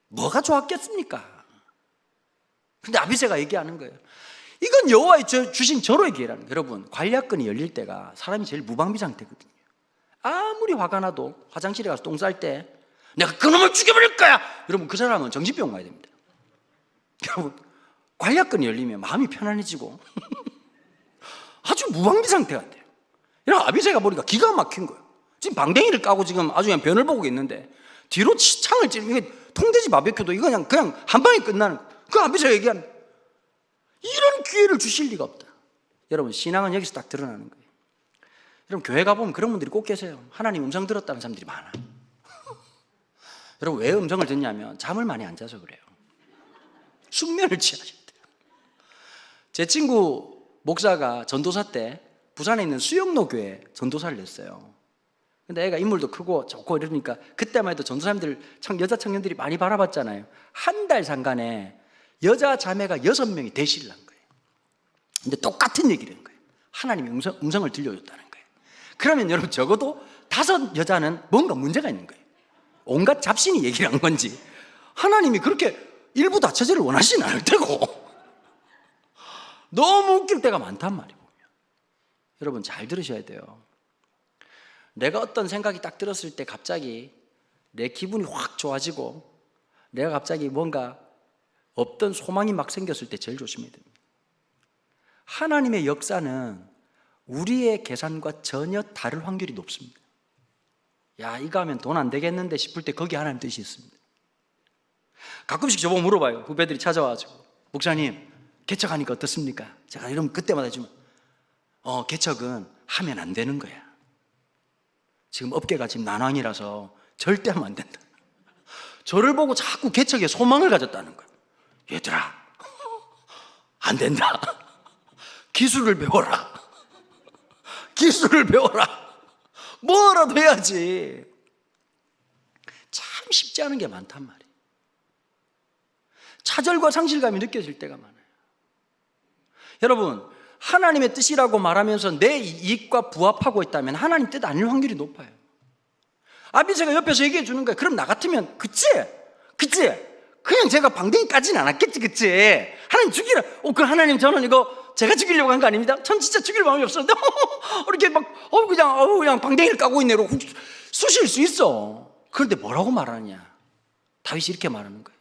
뭐가 좋았겠습니까? 근데 아비새가 얘기하는 거예요. 이건 여호와의 주신 절호의 기회라는 거예요. 여러분, 관략근이 열릴 때가 사람이 제일 무방비 상태거든요. 아무리 화가 나도 화장실에 가서 똥 쌀 때 내가 그놈을 죽여버릴 거야, 여러분, 그 사람은 정신병 가야 됩니다. 여러분, 관략근이 열리면 마음이 편안해지고 아주 무방비 상태 같아요. 이런 아비새가 보니까 기가 막힌 거예요. 지금 방댕이를 까고 지금 아주 그냥 변을 보고 있는데 뒤로 창을 찌르면 이게 통돼지 바베큐도 이거 그냥 한 방에 끝나는 거예요. 그 아비새가 얘기하는 거예요. 이런 기회를 주실 리가 없다. 여러분, 신앙은 여기서 딱 드러나는 거예요. 여러분, 교회 가보면 그런 분들이 꼭 계세요. 하나님 음성 들었다는 사람들이 많아. 여러분, 왜 음성을 듣냐면 잠을 많이 안 자서 그래요. 숙면을 취하셔야 돼요. 제 친구 목사가 전도사 때 부산에 있는 수영로 교회 전도사를 냈어요. 근데 애가 인물도 크고 좋고 이러니까 그때만 해도 전도사님들 여자 청년들이 많이 바라봤잖아요. 한 달 상간에 여자 자매가 6명이 대시를 한 거예요. 근데 똑같은 얘기를 한 거예요. 하나님이 음성을 들려줬다는 거예요. 그러면 여러분, 적어도 5 여자는 뭔가 문제가 있는 거예요. 온갖 잡신이 얘기를 한 건지 하나님이 그렇게 일부 다처제를 원하시진 않을 테고 너무 웃길 때가 많단 말이에요. 여러분, 잘 들으셔야 돼요. 내가 어떤 생각이 딱 들었을 때 갑자기 내 기분이 확 좋아지고 내가 갑자기 뭔가 없던 소망이 막 생겼을 때 제일 조심해야 됩니다. 하나님의 역사는 우리의 계산과 전혀 다를 확률이 높습니다. 야, 이거 하면 돈 안 되겠는데 싶을 때 거기 하나님 뜻이 있습니다. 가끔씩 저보고 물어봐요. 후배들이 찾아와가지고, 목사님 개척하니까 어떻습니까? 제가 이러면 그때마다 지금 개척은 하면 안 되는 거야. 지금 업계가 지금 난황이라서 절대 하면 안 된다. 저를 보고 자꾸 개척에 소망을 가졌다는 거야. 얘들아, 안 된다. 기술을 배워라. 기술을 배워라. 뭐라도 해야지. 참 쉽지 않은 게 많단 말이에요. 차절과 상실감이 느껴질 때가 많아요. 여러분, 하나님의 뜻이라고 말하면서 내 이익과 부합하고 있다면 하나님 뜻 아닐 확률이 높아요. 아비새가 옆에서 얘기해 주는 거예요. 그럼 나 같으면 그치? 그냥 제가 방댕이까지는 않았겠지, 그치? 하나님 죽이라. 그 하나님, 저는 이거 제가 죽이려고 한 거 아닙니다. 전 진짜 죽일 마음이 없었는데 이렇게 막 그냥 방댕이를 까고 있네 이러고 쑤실 수 있어. 그런데 뭐라고 말하느냐? 다윗이 이렇게 말하는 거예요.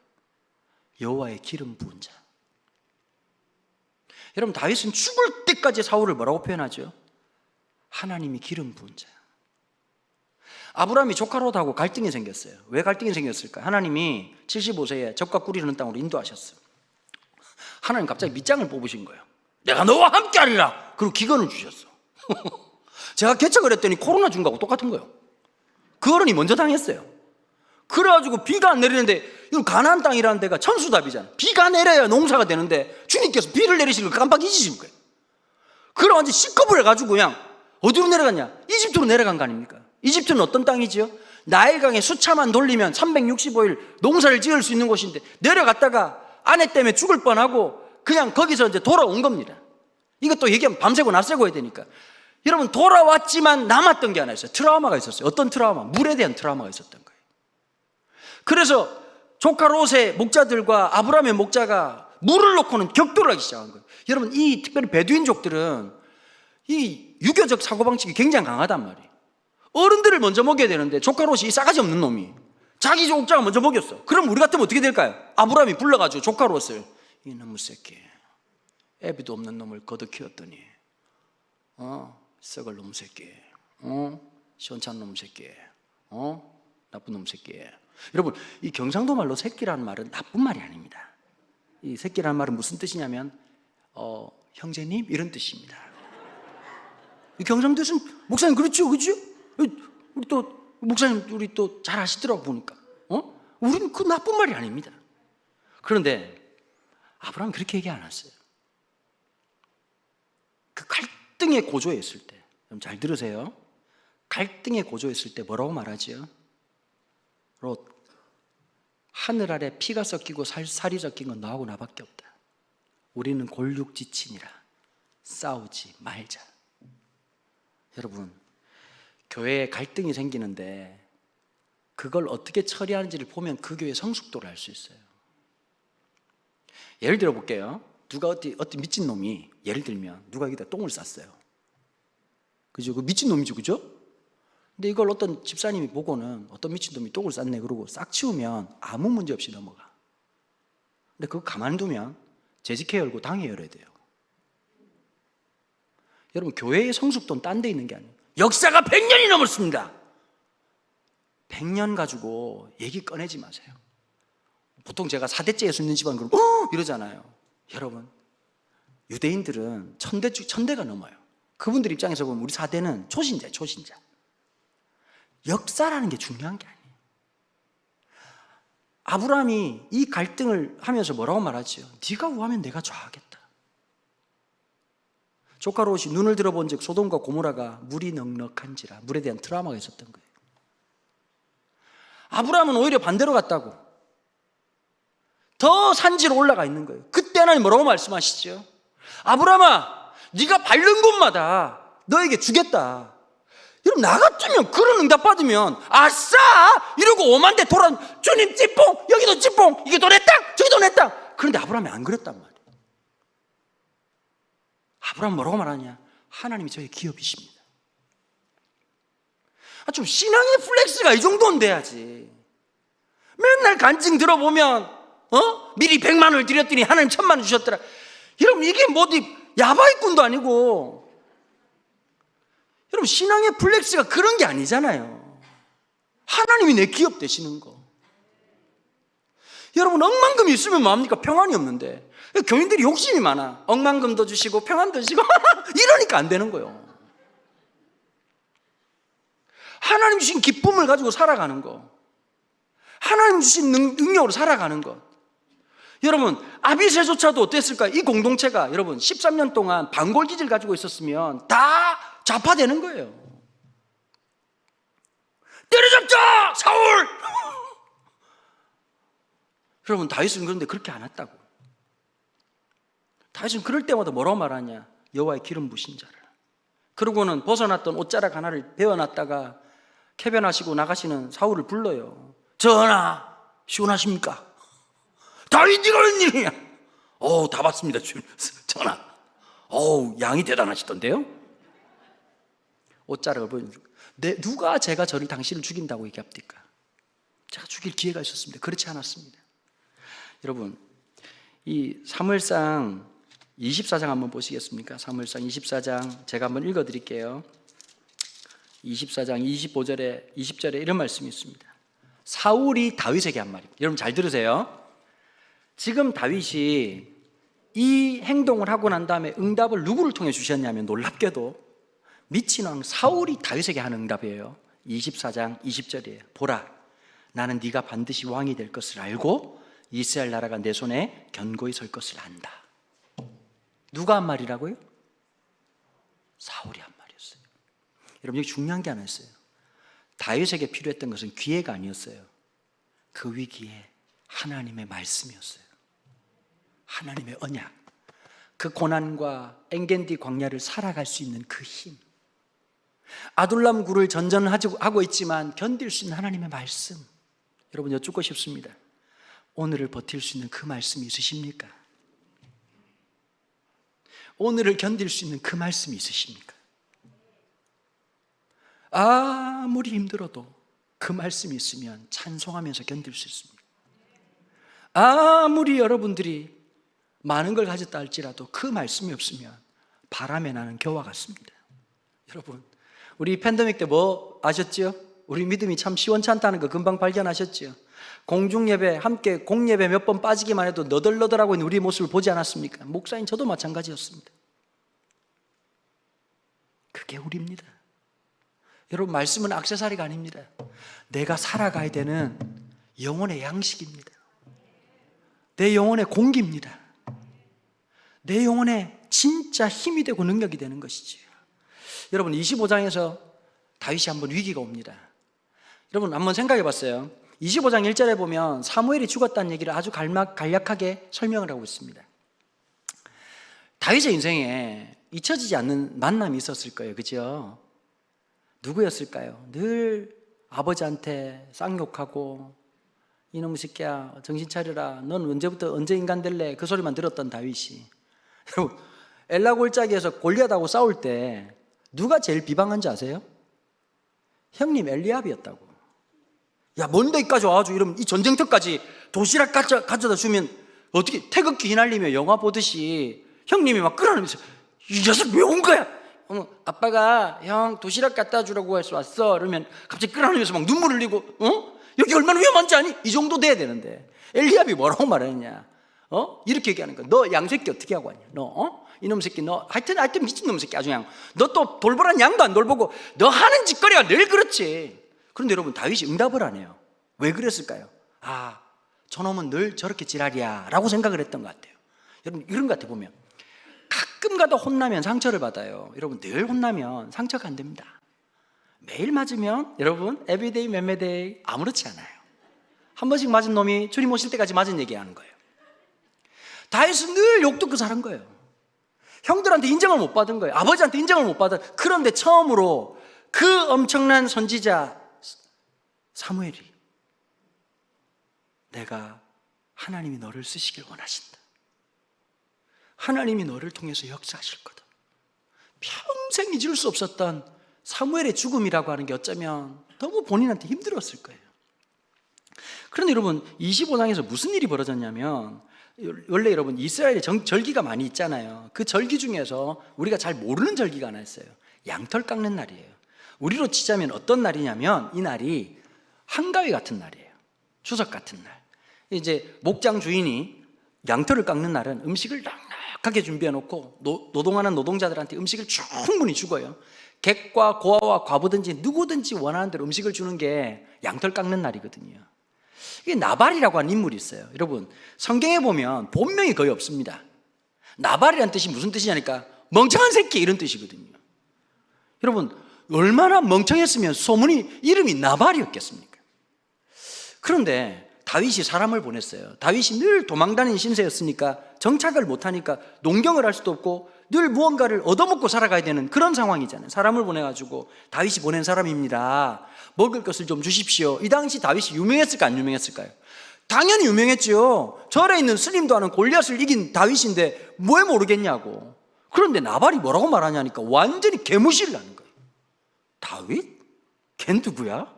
여호와의 기름 부은 자. 여러분, 다윗은 죽을 때까지 사울을 뭐라고 표현하죠? 하나님이 기름 부은 자. 아브라함이 조카 롯하고 갈등이 생겼어요. 왜 갈등이 생겼을까? 하나님이 75세에 적과 꿀이 흐르는 땅으로 인도하셨어요. 하나님 갑자기 밑장을 뽑으신 거예요. 내가 너와 함께 하리라. 그리고 기근을 주셨어. 제가 개척을 했더니 코로나 준 거하고 똑같은 거예요. 그 어른이 먼저 당했어요. 그래가지고 비가 안 내리는데, 이건 가나안 땅이라는 데가 천수답이잖아. 비가 내려야 농사가 되는데 주님께서 비를 내리시는 걸 깜빡 잊으신 거예요. 그래 완전 시겁을 해가지고 그냥 어디로 내려갔냐? 이집트로 내려간 거 아닙니까? 이집트는 어떤 땅이지요? 나일강에 수차만 돌리면 365일 농사를 지을 수 있는 곳인데 내려갔다가 아내 때문에 죽을 뻔하고 그냥 거기서 이제 돌아온 겁니다. 이것도 얘기하면 밤새고 낮새고 해야 되니까. 여러분, 돌아왔지만 남았던 게 하나 있어요. 트라우마가 있었어요. 어떤 트라우마? 물에 대한 트라우마가 있었던 거예요. 그래서 조카 롯의 목자들과 아브라함의 목자가 물을 놓고는 격돌을 하기 시작한 거예요. 여러분, 이 특별히 베두인족들은 이 유교적 사고방식이 굉장히 강하단 말이에요. 어른들을 먼저 먹여야 되는데 조카 롯이 이 싸가지 없는 놈이 자기 목자가 먼저 먹였어. 그럼 우리 같으면 어떻게 될까요? 아브라함이 불러가지고 조카 롯을, 이놈의 새끼, 애비도 없는 놈을 거둬 키웠더니 썩을 놈 새끼, 시원찮은 놈 새끼, 나쁜 놈 새끼. 여러분, 이 경상도 말로 새끼라는 말은 나쁜 말이 아닙니다. 이 새끼라는 말은 무슨 뜻이냐면 형제님 이런 뜻입니다. 이 경상도에서는 목사님 그렇죠, 그렇죠? 우리 또 목사님 우리 또 잘 아시더라고 보니까. 우리는 그 나쁜 말이 아닙니다. 그런데 아브라함은 그렇게 얘기 안 했어요. 그 갈등의 고조에 있을 때, 여러분 잘 들으세요. 갈등의 고조에 있을 때 뭐라고 말하지요? 롯, 하늘 아래 피가 섞이고 살이 섞인 건 너하고 나밖에 없다. 우리는 골육지친이라 싸우지 말자. 여러분, 교회에 갈등이 생기는데 그걸 어떻게 처리하는지를 보면 그 교회의 성숙도를 알 수 있어요. 예를 들어 볼게요. 누가 어떤 미친놈이, 예를 들면 누가 여기다 똥을 쌌어요. 그죠? 그 미친놈이죠, 그죠? 근데 이걸 어떤 집사님이 보고는 어떤 미친놈이 똥을 쌌네 그러고 싹 치우면 아무 문제 없이 넘어가. 근데 그거 가만두면 재직회 열고 당회 열어야 돼요. 여러분, 교회의 성숙도는 딴 데 있는 게 아니에요. 역사가 100년이 넘었습니다. 100년 가지고 얘기 꺼내지 마세요. 보통 제가 4대째 예수 있는 집안 그러면 이러잖아요. 여러분, 유대인들은 천대가 넘어요. 그분들 입장에서 보면 우리 4대는 초신자예요, 초신자. 역사라는 게 중요한 게 아니에요. 아브라함이 이 갈등을 하면서 뭐라고 말하지요? 네가 우하면 내가 좌하겠다. 조카 롯이 눈을 들어본 즉 소돔과 고모라가 물이 넉넉한지라, 물에 대한 트라우마가 있었던 거예요. 아브라함은 오히려 반대로 갔다고. 더 산지로 올라가 있는 거예요. 그때 하나님 뭐라고 말씀하시죠? 아브라함아, 네가 밟는 곳마다 너에게 주겠다. 여러분, 나 같으면 그런 응답 받으면 아싸! 이러고 오만대 돌아, 주님 찌뽕, 여기도 찌뽕, 이게 도 내 땅, 저기도 내 땅. 그런데 아브라함이 안 그랬단 말이에요. 아브라함 뭐라고 말하냐? 하나님이 저의 기업이십니다. 좀 신앙의 플렉스가 이 정도는 돼야지. 맨날 간증 들어보면 미리 100만 원을 드렸더니 하나님 1000만 원 주셨더라. 여러분, 이게 뭐 어디 야바이꾼도 아니고 여러분, 신앙의 플렉스가 그런 게 아니잖아요. 하나님이 내 기업 되시는 거. 여러분, 억만금이 있으면 뭐합니까? 평안이 없는데. 교인들이 욕심이 많아. 억만금도 주시고 평안도 주시고 이러니까 안 되는 거예요. 하나님 주신 기쁨을 가지고 살아가는 거, 하나님 주신 능력으로 살아가는 것. 여러분, 아비새조차도 어땠을까요? 이 공동체가 여러분 13년 동안 반골기질 가지고 있었으면 다 좌파되는 거예요. 때려잡자 사울! 여러분, 다윗은 그런데 그렇게 안 했다고. 다윗은 그럴 때마다 뭐라고 말하냐? 여호와의 기름 부신 자를. 그러고는 벗어났던 옷자락 하나를 베어놨다가 캐변하시고 나가시는 사울을 불러요. 전하, 시원하십니까? 다윗이 그런 일이냐? 다 봤습니다, 주님. 전하. 양이 대단하시던데요? 옷자락을 보여주고, 누가 제가 당신을 죽인다고 얘기합니까? 제가 죽일 기회가 있었습니다. 그렇지 않았습니다. 여러분, 이 사무엘상 24장 한번 보시겠습니까? 사무엘상 24장 제가 한번 읽어드릴게요. 24장 25절에 20절에 이런 말씀이 있습니다. 사울이 다윗에게 한 말입니다. 여러분 잘 들으세요. 지금 다윗이 이 행동을 하고 난 다음에 응답을 누구를 통해 주셨냐면, 놀랍게도 미친 왕 사울이 다윗에게 하는 응답이에요. 24장 20절이에요. 보라, 나는 네가 반드시 왕이 될 것을 알고 이스라엘 나라가 내 손에 견고히 설 것을 안다. 누가 한 말이라고요? 사울이 한 말이었어요. 여러분, 여기 중요한 게 하나 있어요. 다윗에게 필요했던 것은 기회가 아니었어요. 그 위기에 하나님의 말씀이었어요. 하나님의 언약, 그 고난과 엔겐디 광야를 살아갈 수 있는 그 힘, 아둘람 굴을 전전하고 있지만 견딜 수 있는 하나님의 말씀. 여러분, 여쭙고 싶습니다. 오늘을 버틸 수 있는 그 말씀이 있으십니까? 오늘을 견딜 수 있는 그 말씀이 있으십니까? 아무리 힘들어도 그 말씀이 있으면 찬송하면서 견딜 수 있습니다. 아무리 여러분들이 많은 걸 가졌다 할지라도 그 말씀이 없으면 바람에 나는 겨와 같습니다. 여러분, 우리 팬데믹 때 뭐 아셨죠? 우리 믿음이 참 시원찮다는 거 금방 발견하셨죠? 공중예배, 함께 공예배 몇 번 빠지기만 해도 너덜너덜하고 있는 우리의 모습을 보지 않았습니까? 목사인 저도 마찬가지였습니다. 그게 우리입니다. 여러분, 말씀은 액세서리가 아닙니다. 내가 살아가야 되는 영혼의 양식입니다. 내 영혼의 공기입니다. 내 영혼의 진짜 힘이 되고 능력이 되는 것이죠. 여러분, 25장에서 다윗이 한번 위기가 옵니다. 여러분, 한번 생각해 봤어요. 25장 1절에 보면 사무엘이 죽었다는 얘기를 아주 간략하게 설명을 하고 있습니다. 다윗의 인생에 잊혀지지 않는 만남이 있었을 거예요. 그죠? 누구였을까요? 늘 아버지한테 쌍욕하고, 이놈의 새끼야 정신 차려라, 넌 언제부터 언제 인간 될래, 그 소리만 들었던 다윗이, 여러분, 엘라 골짜기에서 골리앗하고 싸울 때 누가 제일 비방한지 아세요? 형님 엘리압이었다고. 야, 먼 데까지 와가지고 이러면 이 전쟁터까지 도시락 가져다 주면 어떻게 태극기 휘날리며 영화 보듯이 형님이 막 끌어내면서 이 녀석 왜 온 거야? 아빠가 형 도시락 갖다 주라고 해서 왔어. 그러면 갑자기 끌어내면서 막 눈물 흘리고, 여기 얼마나 위험한지 아니? 이 정도 돼야 되는데 엘리압이 뭐라고 말했냐? 이렇게 얘기하는 거야. 너 양새끼 어떻게 하고 왔냐? 너 이놈 새끼, 너 하여튼 미친놈 새끼, 아주 그냥 너 또 돌보란 양도 안 돌보고 너 하는 짓거리가 늘 그렇지. 그런데 여러분, 다윗이 응답을 안 해요. 왜 그랬을까요? 저놈은 늘 저렇게 지랄이야 라고 생각을 했던 것 같아요. 여러분, 이런 것 같아. 보면 가끔 가다 혼나면 상처를 받아요. 여러분, 늘 혼나면 상처가 안 됩니다. 매일 맞으면 여러분 에브리데이 맴매데이 아무렇지 않아요. 한 번씩 맞은 놈이 주님 오실 때까지 맞은 얘기하는 거예요. 다윗은 늘 욕 듣고 살은 거예요. 형들한테 인정을 못 받은 거예요. 아버지한테 인정을 못 받은. 그런데 처음으로 그 엄청난 선지자 사무엘이, 내가 하나님이 너를 쓰시길 원하신다, 하나님이 너를 통해서 역사하실 거다, 평생 잊을 수 없었던 사무엘의 죽음이라고 하는 게 어쩌면 너무 본인한테 힘들었을 거예요. 그런데 여러분, 25장에서 무슨 일이 벌어졌냐면, 원래 여러분 이스라엘에 절기가 많이 있잖아요. 그 절기 중에서 우리가 잘 모르는 절기가 하나 있어요. 양털 깎는 날이에요. 우리로 치자면 어떤 날이냐면 이 날이 한가위 같은 날이에요. 추석 같은 날. 이제 목장 주인이 양털을 깎는 날은 음식을 넉넉하게 준비해 놓고 노동하는 노동자들한테 음식을 충분히 주고요. 객과 고아와 과부든지 누구든지 원하는 대로 음식을 주는 게 양털 깎는 날이거든요. 이게 나발이라고 하는 인물이 있어요. 여러분, 성경에 보면 본명이 거의 없습니다. 나발이라는 뜻이 무슨 뜻이냐니까 멍청한 새끼 이런 뜻이거든요. 여러분, 얼마나 멍청했으면 소문이 이름이 나발이었겠습니까? 그런데 다윗이 사람을 보냈어요. 다윗이 늘 도망다니는 신세였으니까 정착을 못하니까 농경을 할 수도 없고 늘 무언가를 얻어먹고 살아가야 되는 그런 상황이잖아요. 사람을 보내가지고 다윗이 보낸 사람입니다. 먹을 것을 좀 주십시오. 이 당시 다윗이 유명했을까 안 유명했을까요? 당연히 유명했죠. 절에 있는 스님도 하는 골리앗을 이긴 다윗인데 왜 모르겠냐고. 그런데 나발이 뭐라고 말하냐니까 완전히 개무시를 하는 거예요. 다윗? 걘 누구야?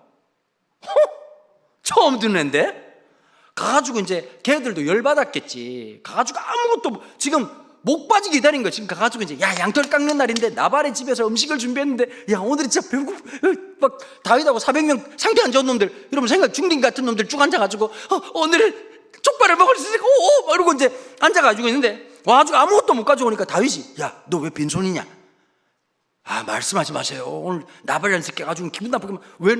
처음 듣는 앤데? 가가지고 이제 걔들도 열받았겠지. 가가지고 아무것도 지금 목바지 기다린 거야. 지금 가가지고 이제 야, 양털 깎는 날인데 나발의 집에서 음식을 준비했는데 야, 오늘이 진짜 배고프. 막 다윗하고 400명 상태 안 좋은 놈들, 여러분 생각 중딩 같은 놈들 쭉 앉아가지고 오늘은 족발을 먹을 수 있을까? 오, 이러고 이제 앉아가지고 있는데 와가지고 아무것도 못 가져오니까 다윗이 야, 너 왜 빈손이냐? 아, 말씀하지 마세요. 오늘 나발이라는 새끼가 가지고 기분 나쁘게 왜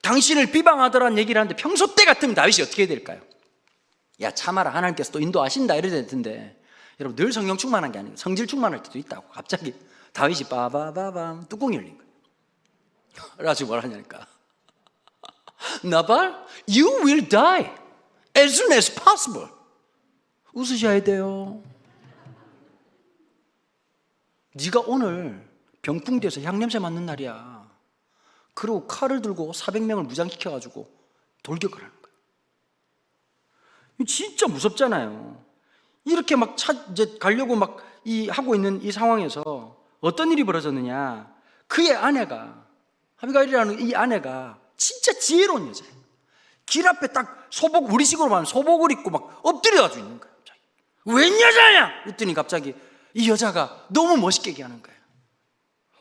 당신을 비방하더라는 얘기를 하는데 평소 때 같으면 다윗이 어떻게 해야 될까요? 야, 참아라. 하나님께서 또 인도하신다. 이래야 되는데 여러분, 늘 성령 충만한 게 아니고 성질 충만할 때도 있다고. 갑자기 다윗이 빠바바밤 뚜껑이 열린 거예요. 그래가지고 뭐라 하냐니까 나발, you will die as soon as possible. 웃으셔야 돼요. 네가 오늘 병풍돼서 향냄새 맡는 날이야. 그리고 칼을 들고 400명을 무장시켜가지고 돌격을 하는 거예요. 진짜 무섭잖아요. 이렇게 막 이제 가려고 막 하고 있는 이 상황에서 어떤 일이 벌어졌느냐. 그의 아내가, 아비가일이라는 이 아내가 진짜 지혜로운 여자예요. 길 앞에 딱 소복, 우리식으로 말하면 소복을 입고 막 엎드려가지고 있는 거예요. 웬 여자야? 그랬더니 갑자기 이 여자가 너무 멋있게 얘기하는 거예요.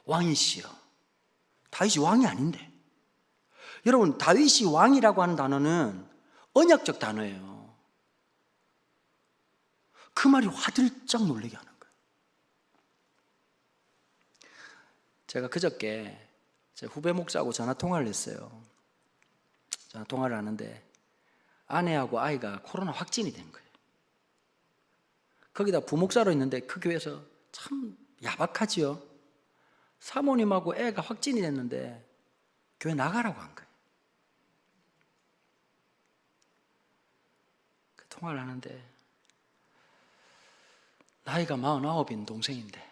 왕이시여. 다윗이 왕이 아닌데. 여러분, 다윗이 왕이라고 하는 단어는 언약적 단어예요. 그 말이 화들짝 놀라게 하는 거예요. 제가 그저께 제 후배 목사하고 전화 통화를 했어요. 전화 통화를 하는데 아내하고 아이가 코로나 확진이 된 거예요. 거기다 부목사로 있는데 그 교회에서 참 야박하지요. 사모님하고 애가 확진이 됐는데 교회 나가라고 한 거예요. 그 통화를 하는데 나이가 49인 동생인데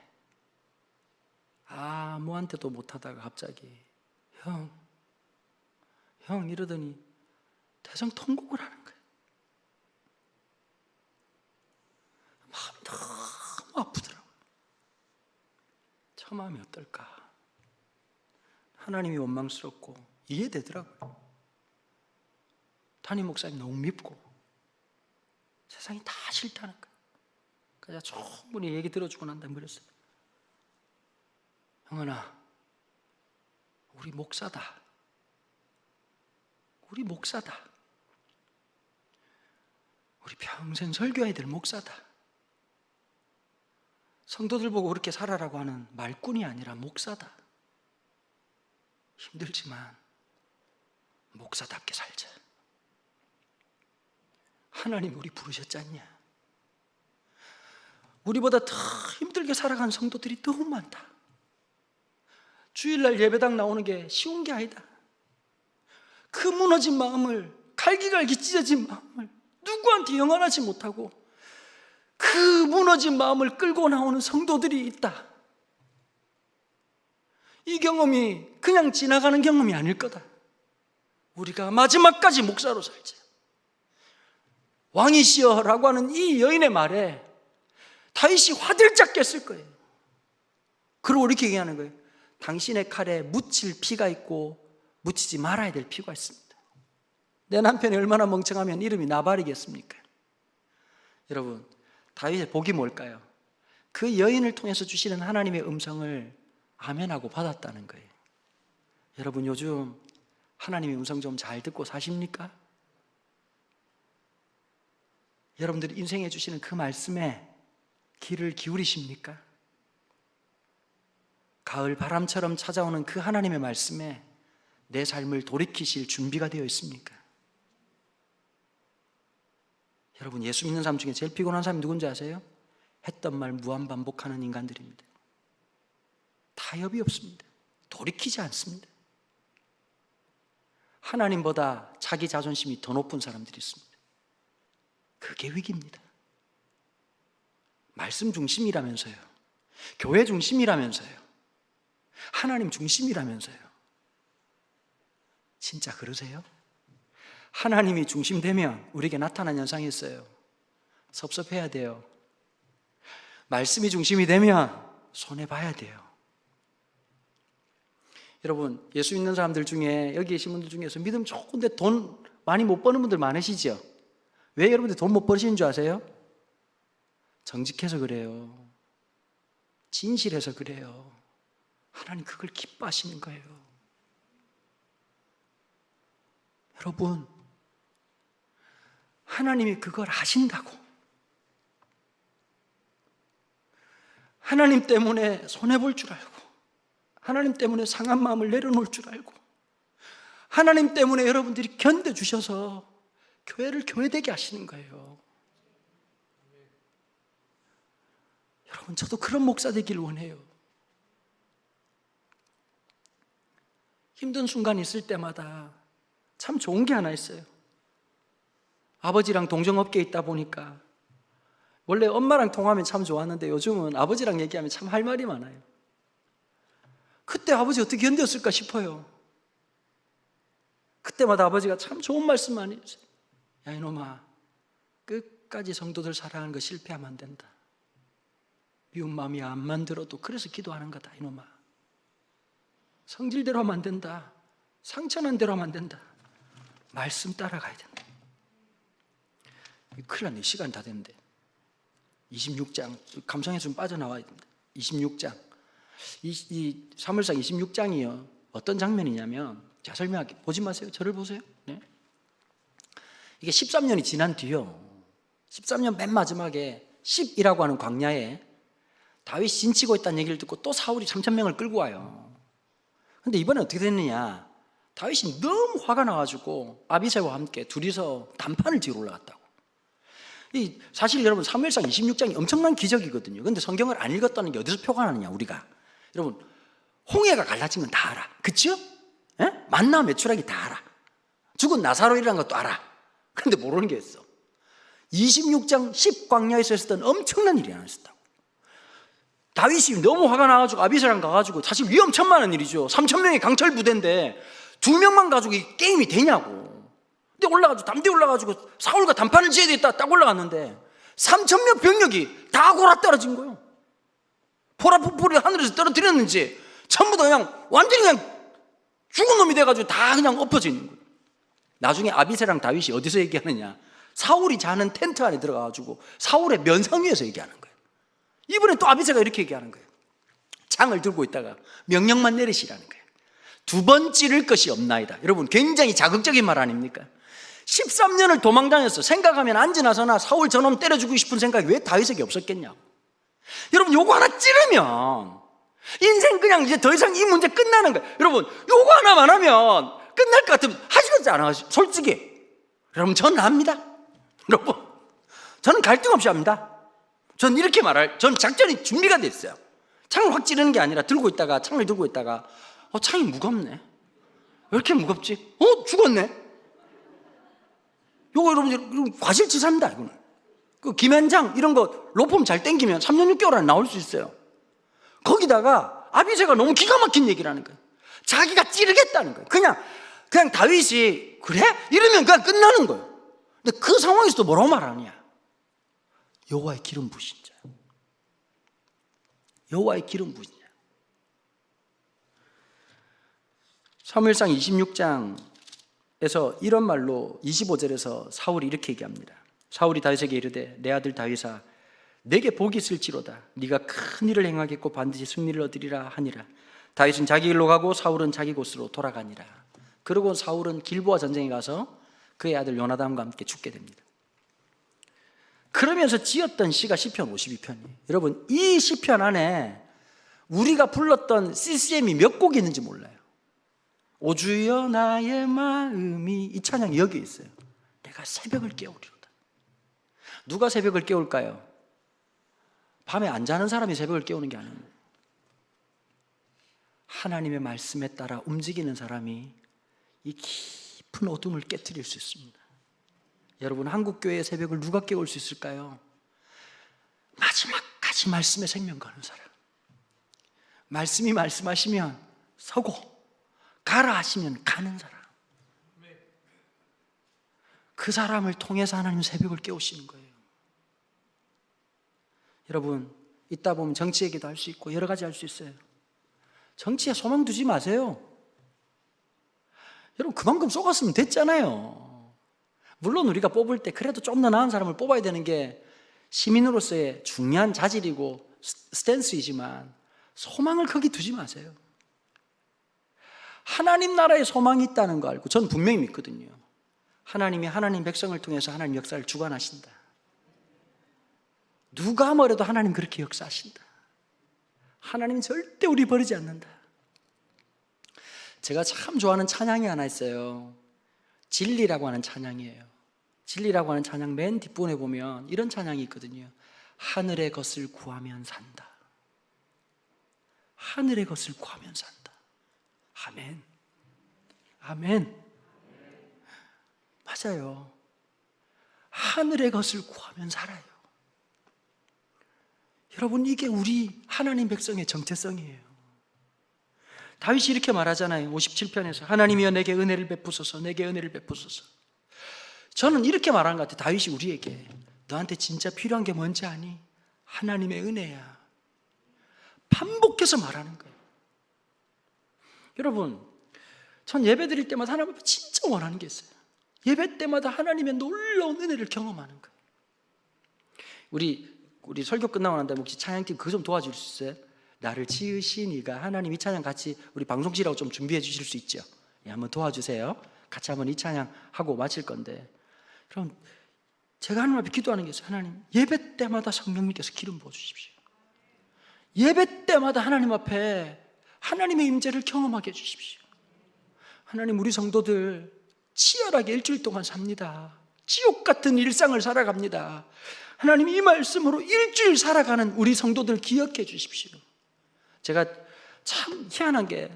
아무한테도 못하다가 갑자기 형 이러더니 대성통곡을 하는 거예요. 마음이 너무 아프더라고요. 저 마음이 어떨까? 하나님이 원망스럽고 이해되더라고요. 담임 목사님 너무 밉고 세상이 다 싫다는 거예요. 그래서 충분히 얘기 들어주고 난 다음에 그랬어요. 형아나, 우리 목사다. 우리 목사다. 우리 평생 설교해야 될 목사다. 성도들 보고 그렇게 살아라고 하는 말꾼이 아니라 목사다. 힘들지만 목사답게 살자. 하나님 우리 부르셨지 않냐? 우리보다 더 힘들게 살아가는 성도들이 너무 많다. 주일날 예배당 나오는 게 쉬운 게 아니다. 그 무너진 마음을, 갈기갈기 찢어진 마음을 누구한테 영원하지 못하고 그 무너진 마음을 끌고 나오는 성도들이 있다. 이 경험이 그냥 지나가는 경험이 아닐 거다. 우리가 마지막까지 목사로 살자. 왕이시여라고 하는 이 여인의 말에 다윗이 화들짝 깼을 거예요. 그리고 이렇게 얘기하는 거예요. 당신의 칼에 묻힐 피가 있고 묻히지 말아야 될 피가 있습니다. 내 남편이 얼마나 멍청하면 이름이 나발이겠습니까? 여러분, 다윗의 복이 뭘까요? 그 여인을 통해서 주시는 하나님의 음성을 아멘하고 받았다는 거예요. 여러분, 요즘 하나님의 음성 좀 잘 듣고 사십니까? 여러분들이 인생에 주시는 그 말씀에 귀를 기울이십니까? 가을 바람처럼 찾아오는 그 하나님의 말씀에 내 삶을 돌이키실 준비가 되어 있습니까? 여러분, 예수 믿는 사람 중에 제일 피곤한 사람이 누군지 아세요? 했던 말 무한반복하는 인간들입니다. 타협이 없습니다. 돌이키지 않습니다. 하나님보다 자기 자존심이 더 높은 사람들이 있습니다. 그게 위기입니다. 말씀 중심이라면서요. 교회 중심이라면서요. 하나님 중심이라면서요. 진짜 그러세요? 하나님이 중심되면 우리에게 나타난 현상이 있어요. 섭섭해야 돼요. 말씀이 중심이 되면 손해봐야 돼요. 여러분, 예수 믿는 사람들 중에, 여기 계신 분들 중에서 믿음 좋은데 돈 많이 못 버는 분들 많으시죠? 왜 여러분들 돈 못 버시는 줄 아세요? 정직해서 그래요. 진실해서 그래요. 하나님 그걸 기뻐하시는 거예요. 여러분, 하나님이 그걸 아신다고. 하나님 때문에 손해볼 줄 알고, 하나님 때문에 상한 마음을 내려놓을 줄 알고, 하나님 때문에 여러분들이 견뎌주셔서 교회를 교회되게 하시는 거예요. 여러분, 저도 그런 목사 되기를 원해요. 힘든 순간이 있을 때마다 참 좋은 게 하나 있어요. 아버지랑 동정업계에 있다 보니까 원래 엄마랑 통화하면 참 좋았는데 요즘은 아버지랑 얘기하면 참 할 말이 많아요. 그때 아버지 어떻게 견뎠을까 싶어요. 그때마다 아버지가 참 좋은 말씀 많이 해주세요. 야, 이놈아, 끝까지 성도들 사랑하는 거 실패하면 안 된다. 미운 마음이 안 만들어도 그래서 기도하는 거다, 이놈아. 성질대로 하면 안 된다. 상처난 대로 하면 안 된다. 말씀 따라가야 된다. 큰일 났네. 시간 다 됐는데. 26장 감상에서 좀 빠져나와야 된다. 26장 이 사무엘상 26장이요 어떤 장면이냐면, 자, 설명할게요. 보지 마세요. 저를 보세요. 네? 이게 13년이 지난 뒤요, 13년 맨 마지막에 10이라고 하는 광야에 다윗이 진치고 있다는 얘기를 듣고 또 사울이 3,000명을 끌고 와요. 근데 이번에 어떻게 됐느냐, 다윗이 너무 화가 나가지고 아비새와 함께 둘이서 단판을 지으러 올라갔다고. 사실 여러분, 사무엘상 26장이 엄청난 기적이거든요. 그런데 성경을 안 읽었다는 게 어디서 표가 나느냐, 우리가. 여러분, 홍해가 갈라진 건 다 알아. 그쵸? 예? 만나 메추라기 다 알아. 죽은 나사로이라는 것도 알아. 그런데 모르는 게 있어. 26장 10광야에서 했었던 엄청난 일이 하나 있었다고. 다윗이 너무 화가 나가지고 아비새랑 가가지고, 사실 위험천만한 일이죠. 3,000명의 강철 부대인데 2명만 가지고 이 게임이 되냐고. 근데 올라가지고 담대 올라가지고 사울과 단판을 지어야 되겠다 딱 올라갔는데 3,000명 병력이 다 골아떨어진 거예요. 포라포폴이 하늘에서 떨어뜨렸는지 전부 다 그냥 완전히 그냥 죽은 놈이 돼가지고 다 그냥 엎어져 있는 거예요. 나중에 아비새랑 다윗이 어디서 얘기하느냐, 사울이 자는 텐트 안에 들어가가지고 사울의 면상 위에서 얘기하는 거예요. 이번에 또 아비새가 이렇게 얘기하는 거예요. 창을 들고 있다가 명령만 내리시라는 거예요. 2번 찌를 것이 없나이다. 여러분, 굉장히 자극적인 말 아닙니까? 13년을 도망다녔어. 생각하면 앉으나서나 사울 저놈 때려 죽이고 싶은 생각이 왜 다윗에게 없었겠냐고. 여러분, 요거 하나 찌르면 인생 그냥 이제 더 이상 이 문제 끝나는 거예요. 여러분, 요거 하나만 하면 끝날 것 같으면 하시겠지 안 하시? 솔직히 여러분, 저는 합니다. 여러분, 저는 갈등 없이 합니다. 저는 이렇게 저는 작전이 준비가 돼 있어요. 창을 확 찌르는 게 아니라 창을 들고 있다가 창이 무겁네. 왜 이렇게 무겁지? 죽었네. 요거 여러분 과실치사입니다. 이거는. 그 김현장 이런 거 로펌 잘 땡기면 3년 6개월 안에 나올 수 있어요. 거기다가 아비새가 너무 기가 막힌 얘기를 하는 거예요. 자기가 찌르겠다는 거예요. 그냥 다윗이 그래? 이러면 그냥 끝나는 거예요. 근데 그 상황에서도 뭐라고 말하느냐, 여호와의 기름 부으신 자, 여호와의 기름 부으신 자. 사무엘상 26장에서 이런 말로 25절에서 사울이 이렇게 얘기합니다. 사울이 다윗에게 이르되, 내 아들 다윗아, 내게 복이 있을지로다. 네가 큰 일을 행하겠고 반드시 승리를 얻으리라 하니라. 다윗은 자기 길로 가고 사울은 자기 곳으로 돌아가니라. 그리고 사울은 길보아 전쟁에 가서 그의 아들 요나단과 함께 죽게 됩니다. 그러면서 지었던 시가 시편 52편이에요. 여러분, 이 시편 안에 우리가 불렀던 CCM이 몇 곡이 있는지 몰라요. 오 주여 나의 마음이, 이 찬양이 여기 있어요. 내가 새벽을 깨우리로다. 누가 새벽을 깨울까요? 밤에 안 자는 사람이 새벽을 깨우는 게 아닙니다. 하나님의 말씀에 따라 움직이는 사람이 이 깊은 어둠을 깨트릴 수 있습니다. 여러분, 한국교회의 새벽을 누가 깨울 수 있을까요? 마지막까지 말씀에 생명 거는 사람. 말씀이 말씀하시면 서고, 가라 하시면 가는 사람. 그 사람을 통해서 하나님 새벽을 깨우시는 거예요. 여러분, 있다 보면 정치 얘기도 할 수 있고 여러 가지 할 수 있어요. 정치에 소망 두지 마세요. 여러분, 그만큼 쏘갔으면 됐잖아요. 물론 우리가 뽑을 때 그래도 좀 더 나은 사람을 뽑아야 되는 게 시민으로서의 중요한 자질이고 스탠스이지만 소망을 거기 두지 마세요. 하나님 나라에 소망이 있다는 거 알고 저는 분명히 믿거든요. 하나님이 하나님 백성을 통해서 하나님 역사를 주관하신다. 누가 뭐래도 하나님 그렇게 역사하신다. 하나님 절대 우리 버리지 않는다. 제가 참 좋아하는 찬양이 하나 있어요. 진리라고 하는 찬양이에요. 진리라고 하는 찬양 맨 뒷부분에 보면 이런 찬양이 있거든요. 하늘의 것을 구하면 산다. 하늘의 것을 구하면 산다. 아멘. 아멘. 맞아요. 하늘의 것을 구하면 살아요. 여러분, 이게 우리 하나님 백성의 정체성이에요. 다윗이 이렇게 말하잖아요. 57편에서 하나님이여 내게 은혜를 베푸소서, 내게 은혜를 베푸소서. 저는 이렇게 말하는 것 같아요. 다윗이 우리에게 너한테 진짜 필요한 게 뭔지 아니? 하나님의 은혜야. 반복해서 말하는 거예요. 여러분, 전 예배 드릴 때마다 하나님 앞에 진짜 원하는 게 있어요. 예배 때마다 하나님의 놀라운 은혜를 경험하는 거예요. 우리 설교 끝나고 난 다음에 혹시 찬양팀 그거 좀 도와줄 수 있어요? 나를 지으신 이가, 하나님 이 찬양 같이 우리 방송실하고 좀 준비해 주실 수 있죠? 예, 한번 도와주세요. 같이 한번 이 찬양 하고 마칠 건데, 그럼 제가 하나님 앞에 기도하는 게 있어요. 하나님, 예배 때마다 성령님께서 기름 부어주십시오. 예배 때마다 하나님 앞에 하나님의 임재를 경험하게 해주십시오. 하나님, 우리 성도들 치열하게 일주일 동안 삽니다. 지옥 같은 일상을 살아갑니다. 하나님, 이 말씀으로 일주일 살아가는 우리 성도들 기억해 주십시오. 제가 참 희한한 게,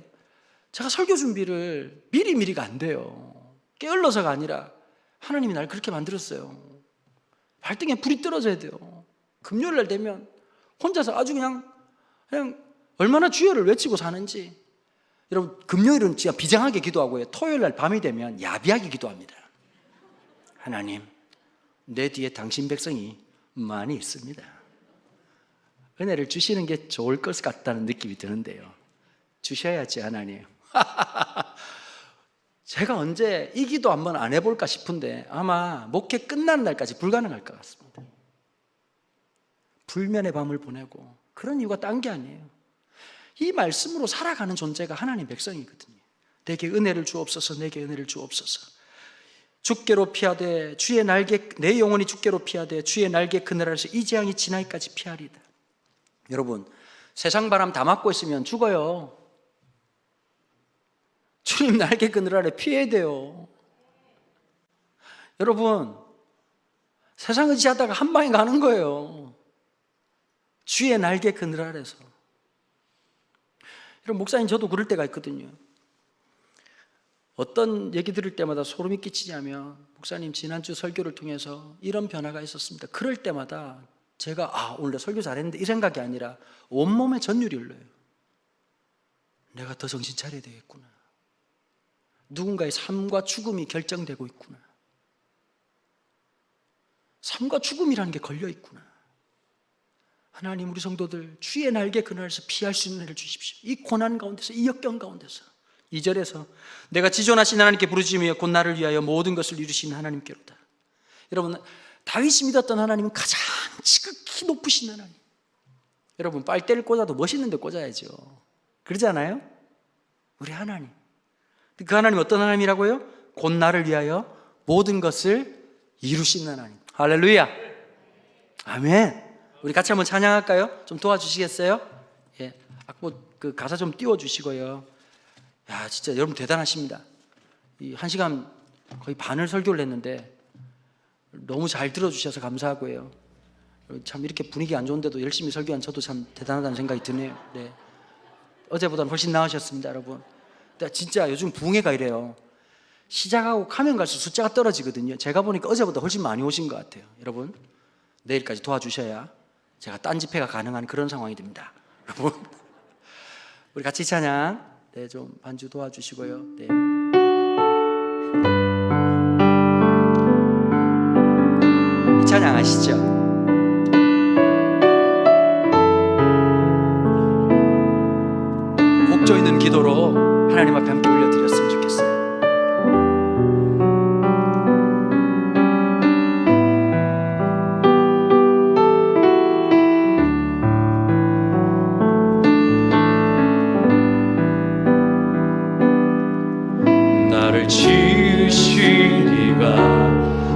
제가 설교 준비를 미리미리가 안 돼요. 게을러서가 아니라 하나님이 날 그렇게 만들었어요. 발등에 불이 떨어져야 돼요. 금요일날 되면 혼자서 아주 그냥 얼마나 주여를 외치고 사는지. 여러분, 금요일은 진짜 비장하게 기도하고요, 토요일날 밤이 되면 야비하게 기도합니다. 하나님, 내 뒤에 당신 백성이 많이 있습니다. 은혜를 주시는 게 좋을 것 같다는 느낌이 드는데요, 주셔야지 하나님. 제가 언제 이 기도 한번 안 해볼까 싶은데 아마 목회 끝나는 날까지 불가능할 것 같습니다. 불면의 밤을 보내고, 그런 이유가 딴 게 아니에요. 이 말씀으로 살아가는 존재가 하나님 백성이거든요. 내게 은혜를 주옵소서, 내게 은혜를 주옵소서. 주께로 피하되 주의 날개, 내 영혼이 주께로 피하되 주의 날개 그늘 아래서 이 재앙이 지나기까지 피하리다. 여러분, 세상 바람 다 맞고 있으면 죽어요. 주님 날개 그늘 아래 피해야 돼요. 여러분, 세상 의지하다가 한 방에 가는 거예요. 주의 날개 그늘 아래서. 여러분, 목사님, 저도 그럴 때가 있거든요. 어떤 얘기 들을 때마다 소름이 끼치냐면, 목사님 지난주 설교를 통해서 이런 변화가 있었습니다. 그럴 때마다 제가 오늘 설교 잘했는데 이 생각이 아니라 온몸에 전율이 흘러요. 내가 더 정신 차려야 되겠구나. 누군가의 삶과 죽음이 결정되고 있구나. 삶과 죽음이라는 게 걸려 있구나. 하나님, 우리 성도들 주의 날개 그늘에서 피할 수 있는 은혜를 주십시오. 이 고난 가운데서, 이 역경 가운데서. 2절에서 내가 지존하신 하나님께 부르짖으며 곧 나를 위하여 모든 것을 이루신 하나님께로다. 여러분, 다윗이 믿었던 하나님은 가장 지극히 높으신 하나님. 여러분, 빨대를 꽂아도 멋있는 데 꽂아야죠. 그러잖아요? 우리 하나님. 그 하나님 어떤 하나님이라고요? 곧 나를 위하여 모든 것을 이루시는 하나님. 할렐루야. 아멘. 우리 같이 한번 찬양할까요? 좀 도와주시겠어요? 예. 그 가사 좀 띄워주시고요. 야, 진짜 여러분 대단하십니다. 이 1시간 거의 반을 설교를 했는데 너무 잘 들어주셔서 감사하고요. 참 이렇게 분위기 안 좋은데도 열심히 설교한 저도 참 대단하다는 생각이 드네요. 네. 어제보다는 훨씬 나으셨습니다, 여러분. 근데 진짜 요즘 부흥회가 이래요. 시작하고 가면 갈수록 숫자가 떨어지거든요. 제가 보니까 어제보다 훨씬 많이 오신 것 같아요. 여러분, 내일까지 도와주셔야 제가 딴 집회가 가능한 그런 상황이 됩니다. 여러분, 우리 같이 찬양, 네, 좀 반주 도와주시고요. 네. 이 찬양 아시죠? 곡조 있는 기도로 하나님 앞에 함께 올려드렸으면 좋겠어요. 나를 지으시니가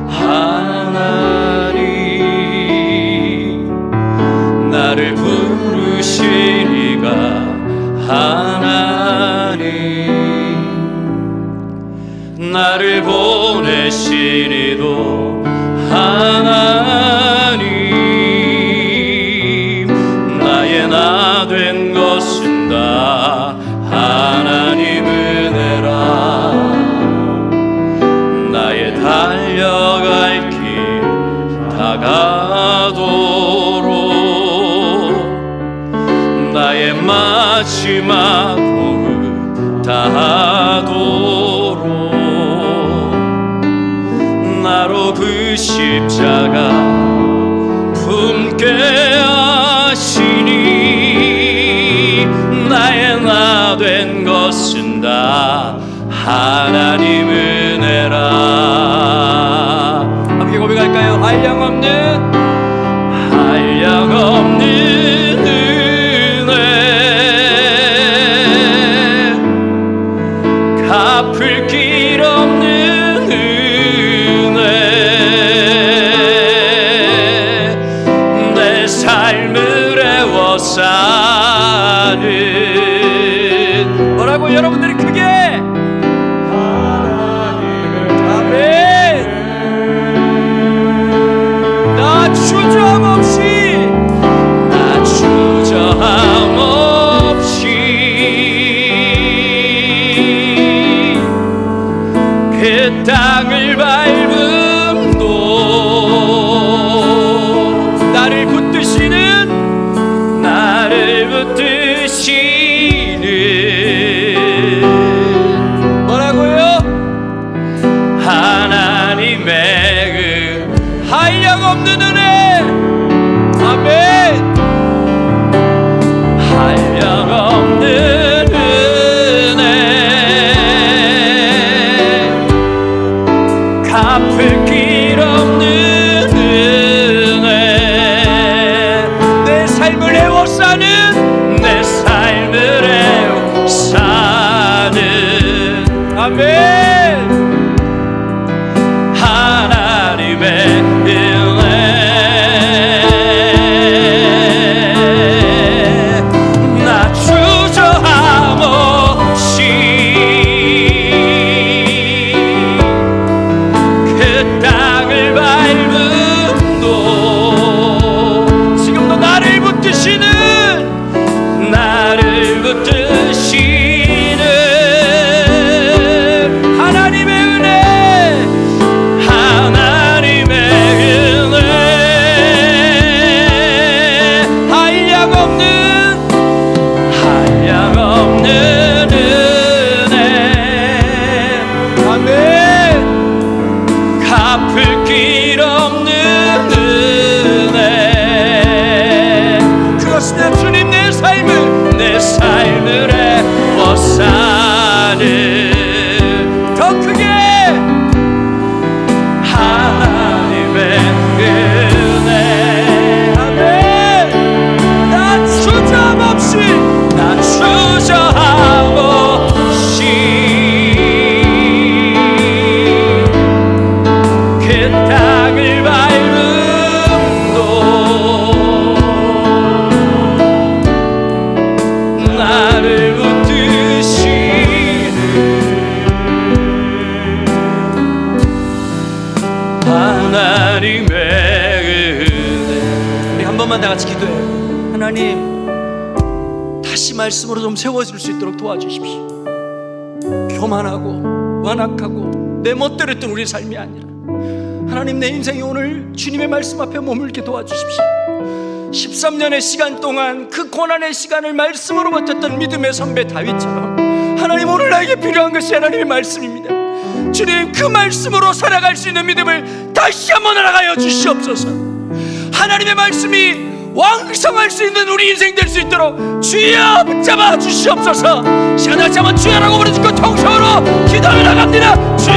하나님, 나를 부르시니가 하나님, 나를 보내시니도 하나님, 나의 나 된 것은 다 하나님 은혜라. 나의 달려갈 길 다가도록, 나의 마지막 호흡 다하도록, 나로 그 십자가 품게 하시니, 나의 나 된 것은 다 하나님 은혜라. 함께 고백할까요? 한량없는 은혜, 갚을 길 없는 은혜, 내 삶을 애워 사는, 뭐라고 여러분들이 크게 주저함 없이 그 땅을 밟음도 나를 붙드시는 뭐라고요? 하나님의 그 한량없는 은혜. 아멘. 한량없는 은혜, 갚을 길 없는 은혜, 내 삶을 애워싸는, 내 삶을 애워싸는, 아멘. 하나님의 나를 붙드시는 다 같이 기도해요. 하나님, 다시 말씀으로 좀 세워질 수 있도록 도와주십시오. 교만하고 완악하고 내 멋대로 했던 우리의 삶이 아니라 하나님, 내 인생이 오늘 주님의 말씀 앞에 머물게 도와주십시오. 13년의 시간 동안 그 고난의 시간을 말씀으로 버텼던 믿음의 선배 다윗처럼 하나님, 오늘 나에게 필요한 것이 하나님의 말씀입니다. 주님, 그 말씀으로 살아갈 수 있는 믿음을 다시 한번 허락하여 주시옵소서. 하나님의 말씀이 왕성할 수 있는 우리 인생 될 수 있도록 주여 붙잡아 주시옵소서. 시간 다시 한번 주여라고 부르짖고 통성으로 기도를 나갑니다. 주여,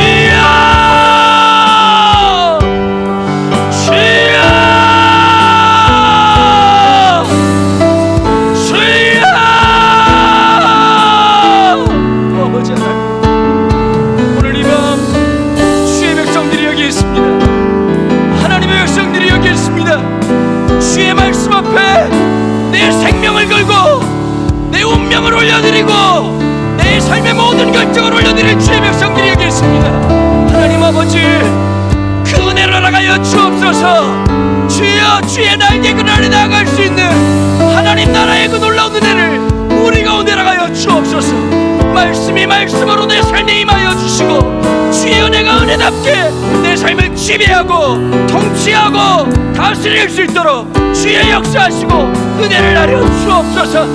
주의 말씀 앞에 내 생명을 걸고 내 운명을 올려드리고 내 삶의 모든 결정을 올려드릴 주의 백성들이 여기 있습니다. 하나님 아버지, 그 은혜를 허락하여 주옵소서. 주여, 주의 날개 그 아래 나아갈 수 있는 하나님 나라의 그 놀라운 은혜를 우리 가운데 허락하여 주옵소서. 말씀이 말씀으로 내 삶에 임하여 주시고 주의 은혜가 은혜답게 내 삶을 지배하고 통치하고 다스릴 수 있도록 주의 역사하시고 은혜를 나려 주옵소서.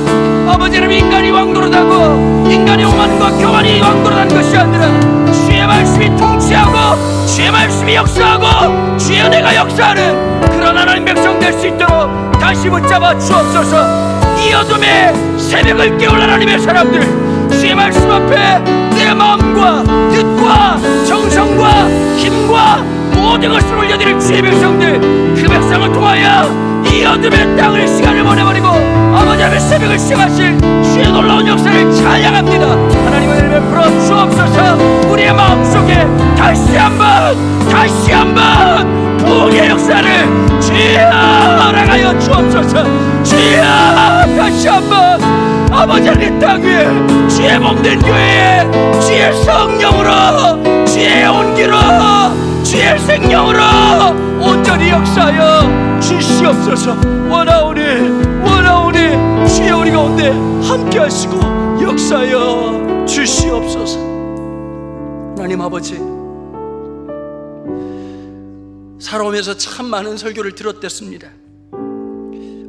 아버지는 인간이 왕노릇하고 인간의 오만과 교만이 왕노릇한 것이 아니라 주의 말씀이 통치하고 주의 말씀이 역사하고 주의 은혜가 역사하는 그런 하나님 백성 될 수 있도록 다시 붙잡아 주옵소서. 이 어둠의 새벽을 깨울 하나님의 사람들, 주의 말씀 앞에 내 마음과 뜻과 정성과 힘과 모든 것을 올려드릴 주의 백성들, 그 백성을 통하여 이 어둠의 땅을 시간을 보내버리고 아버지 앞에 새벽을 시작하실 주의 놀라운 역사를 찬양합니다. 하나님의 은혜를 베풀어 주옵소서. 우리의 마음속에 다시 한번 부흥의 역사를 주여 허락하여 주옵소서. 주여, 다시 한번 아버지 이 땅 위에 주의 몸된 교회에 주의 성령으로 주의 온기로 주의 생명으로 온전히 역사하여 주시옵소서. 원하오니 주여 우리 가운데 함께 하시고 역사하여 주시옵소서. 하나님 아버지, 살아오면서 참 많은 설교를 들었댔습니다.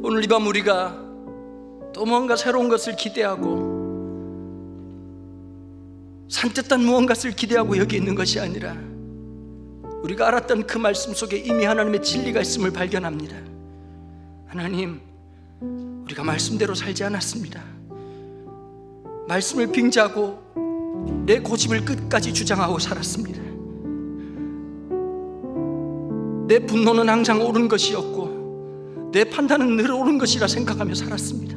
오늘 이 밤 우리가 또 뭔가 새로운 것을 기대하고 산뜻한 무언가를 기대하고 여기 있는 것이 아니라 우리가 알았던 그 말씀 속에 이미 하나님의 진리가 있음을 발견합니다. 하나님, 우리가 말씀대로 살지 않았습니다. 말씀을 빙자하고 내 고집을 끝까지 주장하고 살았습니다. 내 분노는 항상 옳은 것이었고 내 판단은 늘 옳은 것이라 생각하며 살았습니다.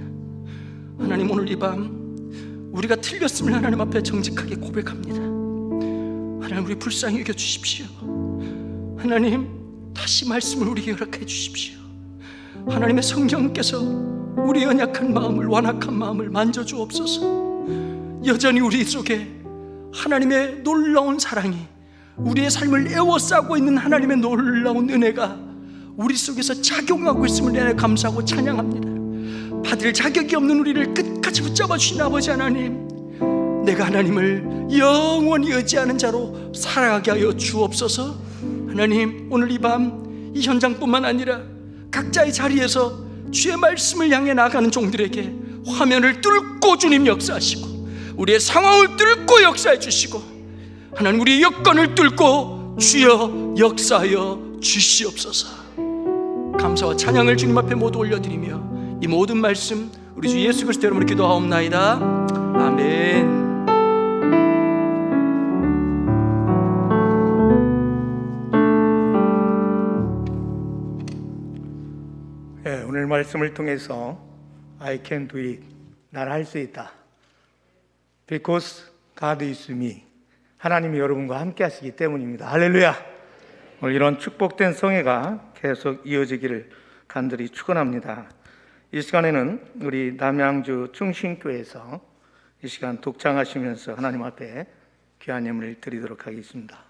하나님, 오늘 이 밤 우리가 틀렸음을 하나님 앞에 정직하게 고백합니다. 하나님, 우리 불쌍히 여겨주십시오. 하나님, 다시 말씀을 우리에게 허락해 주십시오. 하나님의 성령께서 우리 연약한 마음을, 완악한 마음을 만져주옵소서. 여전히 우리 속에 하나님의 놀라운 사랑이, 우리의 삶을 에워싸고 있는 하나님의 놀라운 은혜가 우리 속에서 작용하고 있음을 내가 감사하고 찬양합니다. 받을 자격이 없는 우리를 끝까지 붙잡아 주신 아버지 하나님, 내가 하나님을 영원히 의지하는 자로 살아가게 하여 주옵소서. 하나님, 오늘 이 밤 이 현장뿐만 아니라 각자의 자리에서 주의 말씀을 향해 나가는 종들에게 화면을 뚫고 주님 역사하시고 우리의 상황을 뚫고 역사해 주시고 하나님, 우리 여건을 뚫고 주여 역사하여 주시옵소서. 감사와 찬양을 주님 앞에 모두 올려드리며 이 모든 말씀 우리 주 예수 그리스도 이름으로 기도하옵나이다. 아멘. 네, 오늘 말씀을 통해서 I can do it, 난 할 수 있다. Because God is me, 하나님이 여러분과 함께 하시기 때문입니다. 할렐루야. 오늘 이런 축복된 성회가 계속 이어지기를 간절히 축원합니다. 이 시간에는 우리 남양주 충신교회에서 이 시간 독창하시면서 하나님 앞에 귀한 예물을 드리도록 하겠습니다.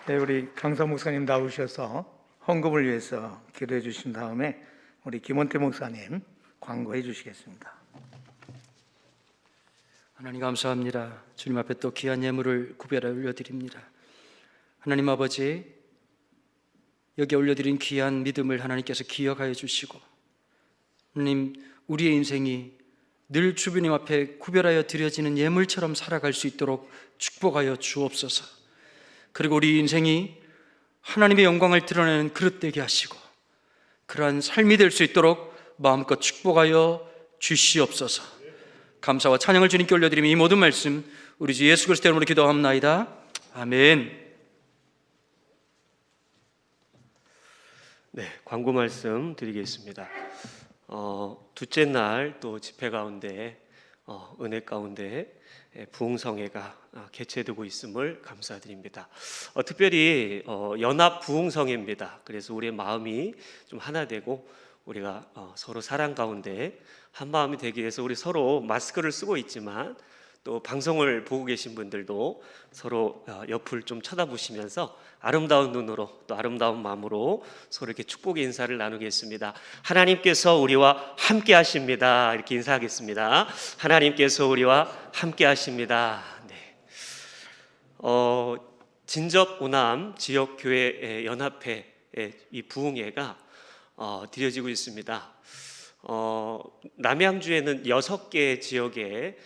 네, 우리 강서 목사님 나오셔서 헌금을 위해서 기도해 주신 다음에 우리 김원태 목사님 광고해 주시겠습니다. 하나님 감사합니다. 주님 앞에 또 귀한 예물을 구별하여 올려드립니다. 하나님 아버지, 여기 올려드린 귀한 믿음을 하나님께서 기억하여 주시고, 하나님, 우리의 인생이 늘 주님 앞에 구별하여 드려지는 예물처럼 살아갈 수 있도록 축복하여 주옵소서. 그리고 우리 인생이 하나님의 영광을 드러내는 그릇 되게 하시고, 그러한 삶이 될 수 있도록 마음껏 축복하여 주시옵소서. 감사와 찬양을 주님께 올려드리며 이 모든 말씀 우리 주 예수 그리스도 이름으로 기도합나이다. 아멘. 네, 광고 말씀 드리겠습니다. 둘째 날 또 집회 가운데 은혜 가운데 부흥성회가 개최되고 있음을 감사드립니다. 특별히 연합 부흥성회입니다. 그래서 우리의 마음이 좀 하나 되고 우리가 서로 사랑 가운데 한 마음이 되기 위해서 우리 서로 마스크를 쓰고 있지만 또 방송을 보고 계신 분들도 서로 옆을 좀 쳐다보시면서 아름다운 눈으로 또 아름다운 마음으로 서로 이렇게 축복의 인사를 나누겠습니다. 하나님께서 우리와 함께 하십니다. 이렇게 인사하겠습니다. 하나님께서 우리와 함께 하십니다. 네. 진접 오남 지역교회 연합회 이 부흥회가 드려지고 있습니다. 남양주에는 6개 지역의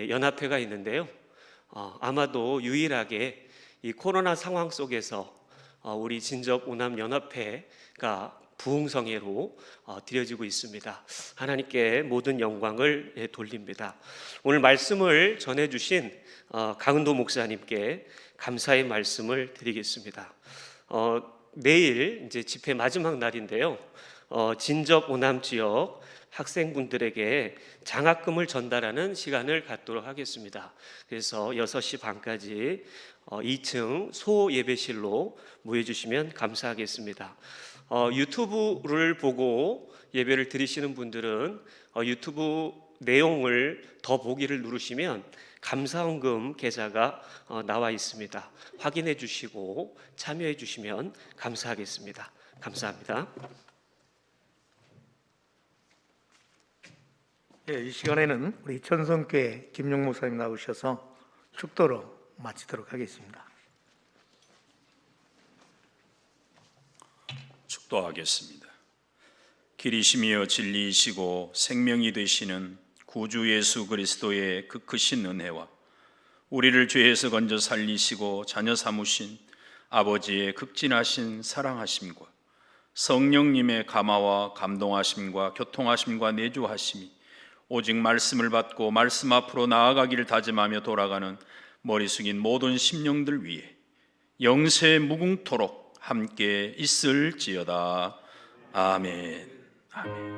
연합회가 있는데요. 아마도 유일하게 이 코로나 상황 속에서 우리 진접 오남 연합회가 부흥성회로 드려지고 있습니다. 하나님께 모든 영광을 돌립니다. 오늘 말씀을 전해주신 강은도 목사님께 감사의 말씀을 드리겠습니다. 내일 이제 집회 마지막 날인데요. 진접 오남 지역 학생분들에게 장학금을 전달하는 시간을 갖도록 하겠습니다. 그래서 6시 반까지 2층 소 예배실로 모여 주시면 감사하겠습니다. 유튜브를 보고 예배를 드리시는 분들은 유튜브 내용을 더 보기를 누르시면 감사헌금 계좌가 나와 있습니다. 확인해 주시고 참여해 주시면 감사하겠습니다. 감사합니다. 예, 이 시간에는 우리 천성교회 김용 목사님 나오셔서 축도로 마치도록 하겠습니다. 축도하겠습니다. 길이시며 진리이시고 생명이 되시는 구주 예수 그리스도의 그 크신 은혜와 우리를 죄에서 건져 살리시고 자녀 삼으신 아버지의 극진하신 사랑하심과 성령님의 감화와 감동하심과 교통하심과 내주하심이 오직 말씀을 받고 말씀 앞으로 나아가기를 다짐하며 돌아가는 머리 숙인 모든 심령들 위해 영세 무궁토록 함께 있을지어다. 아멘. 아멘.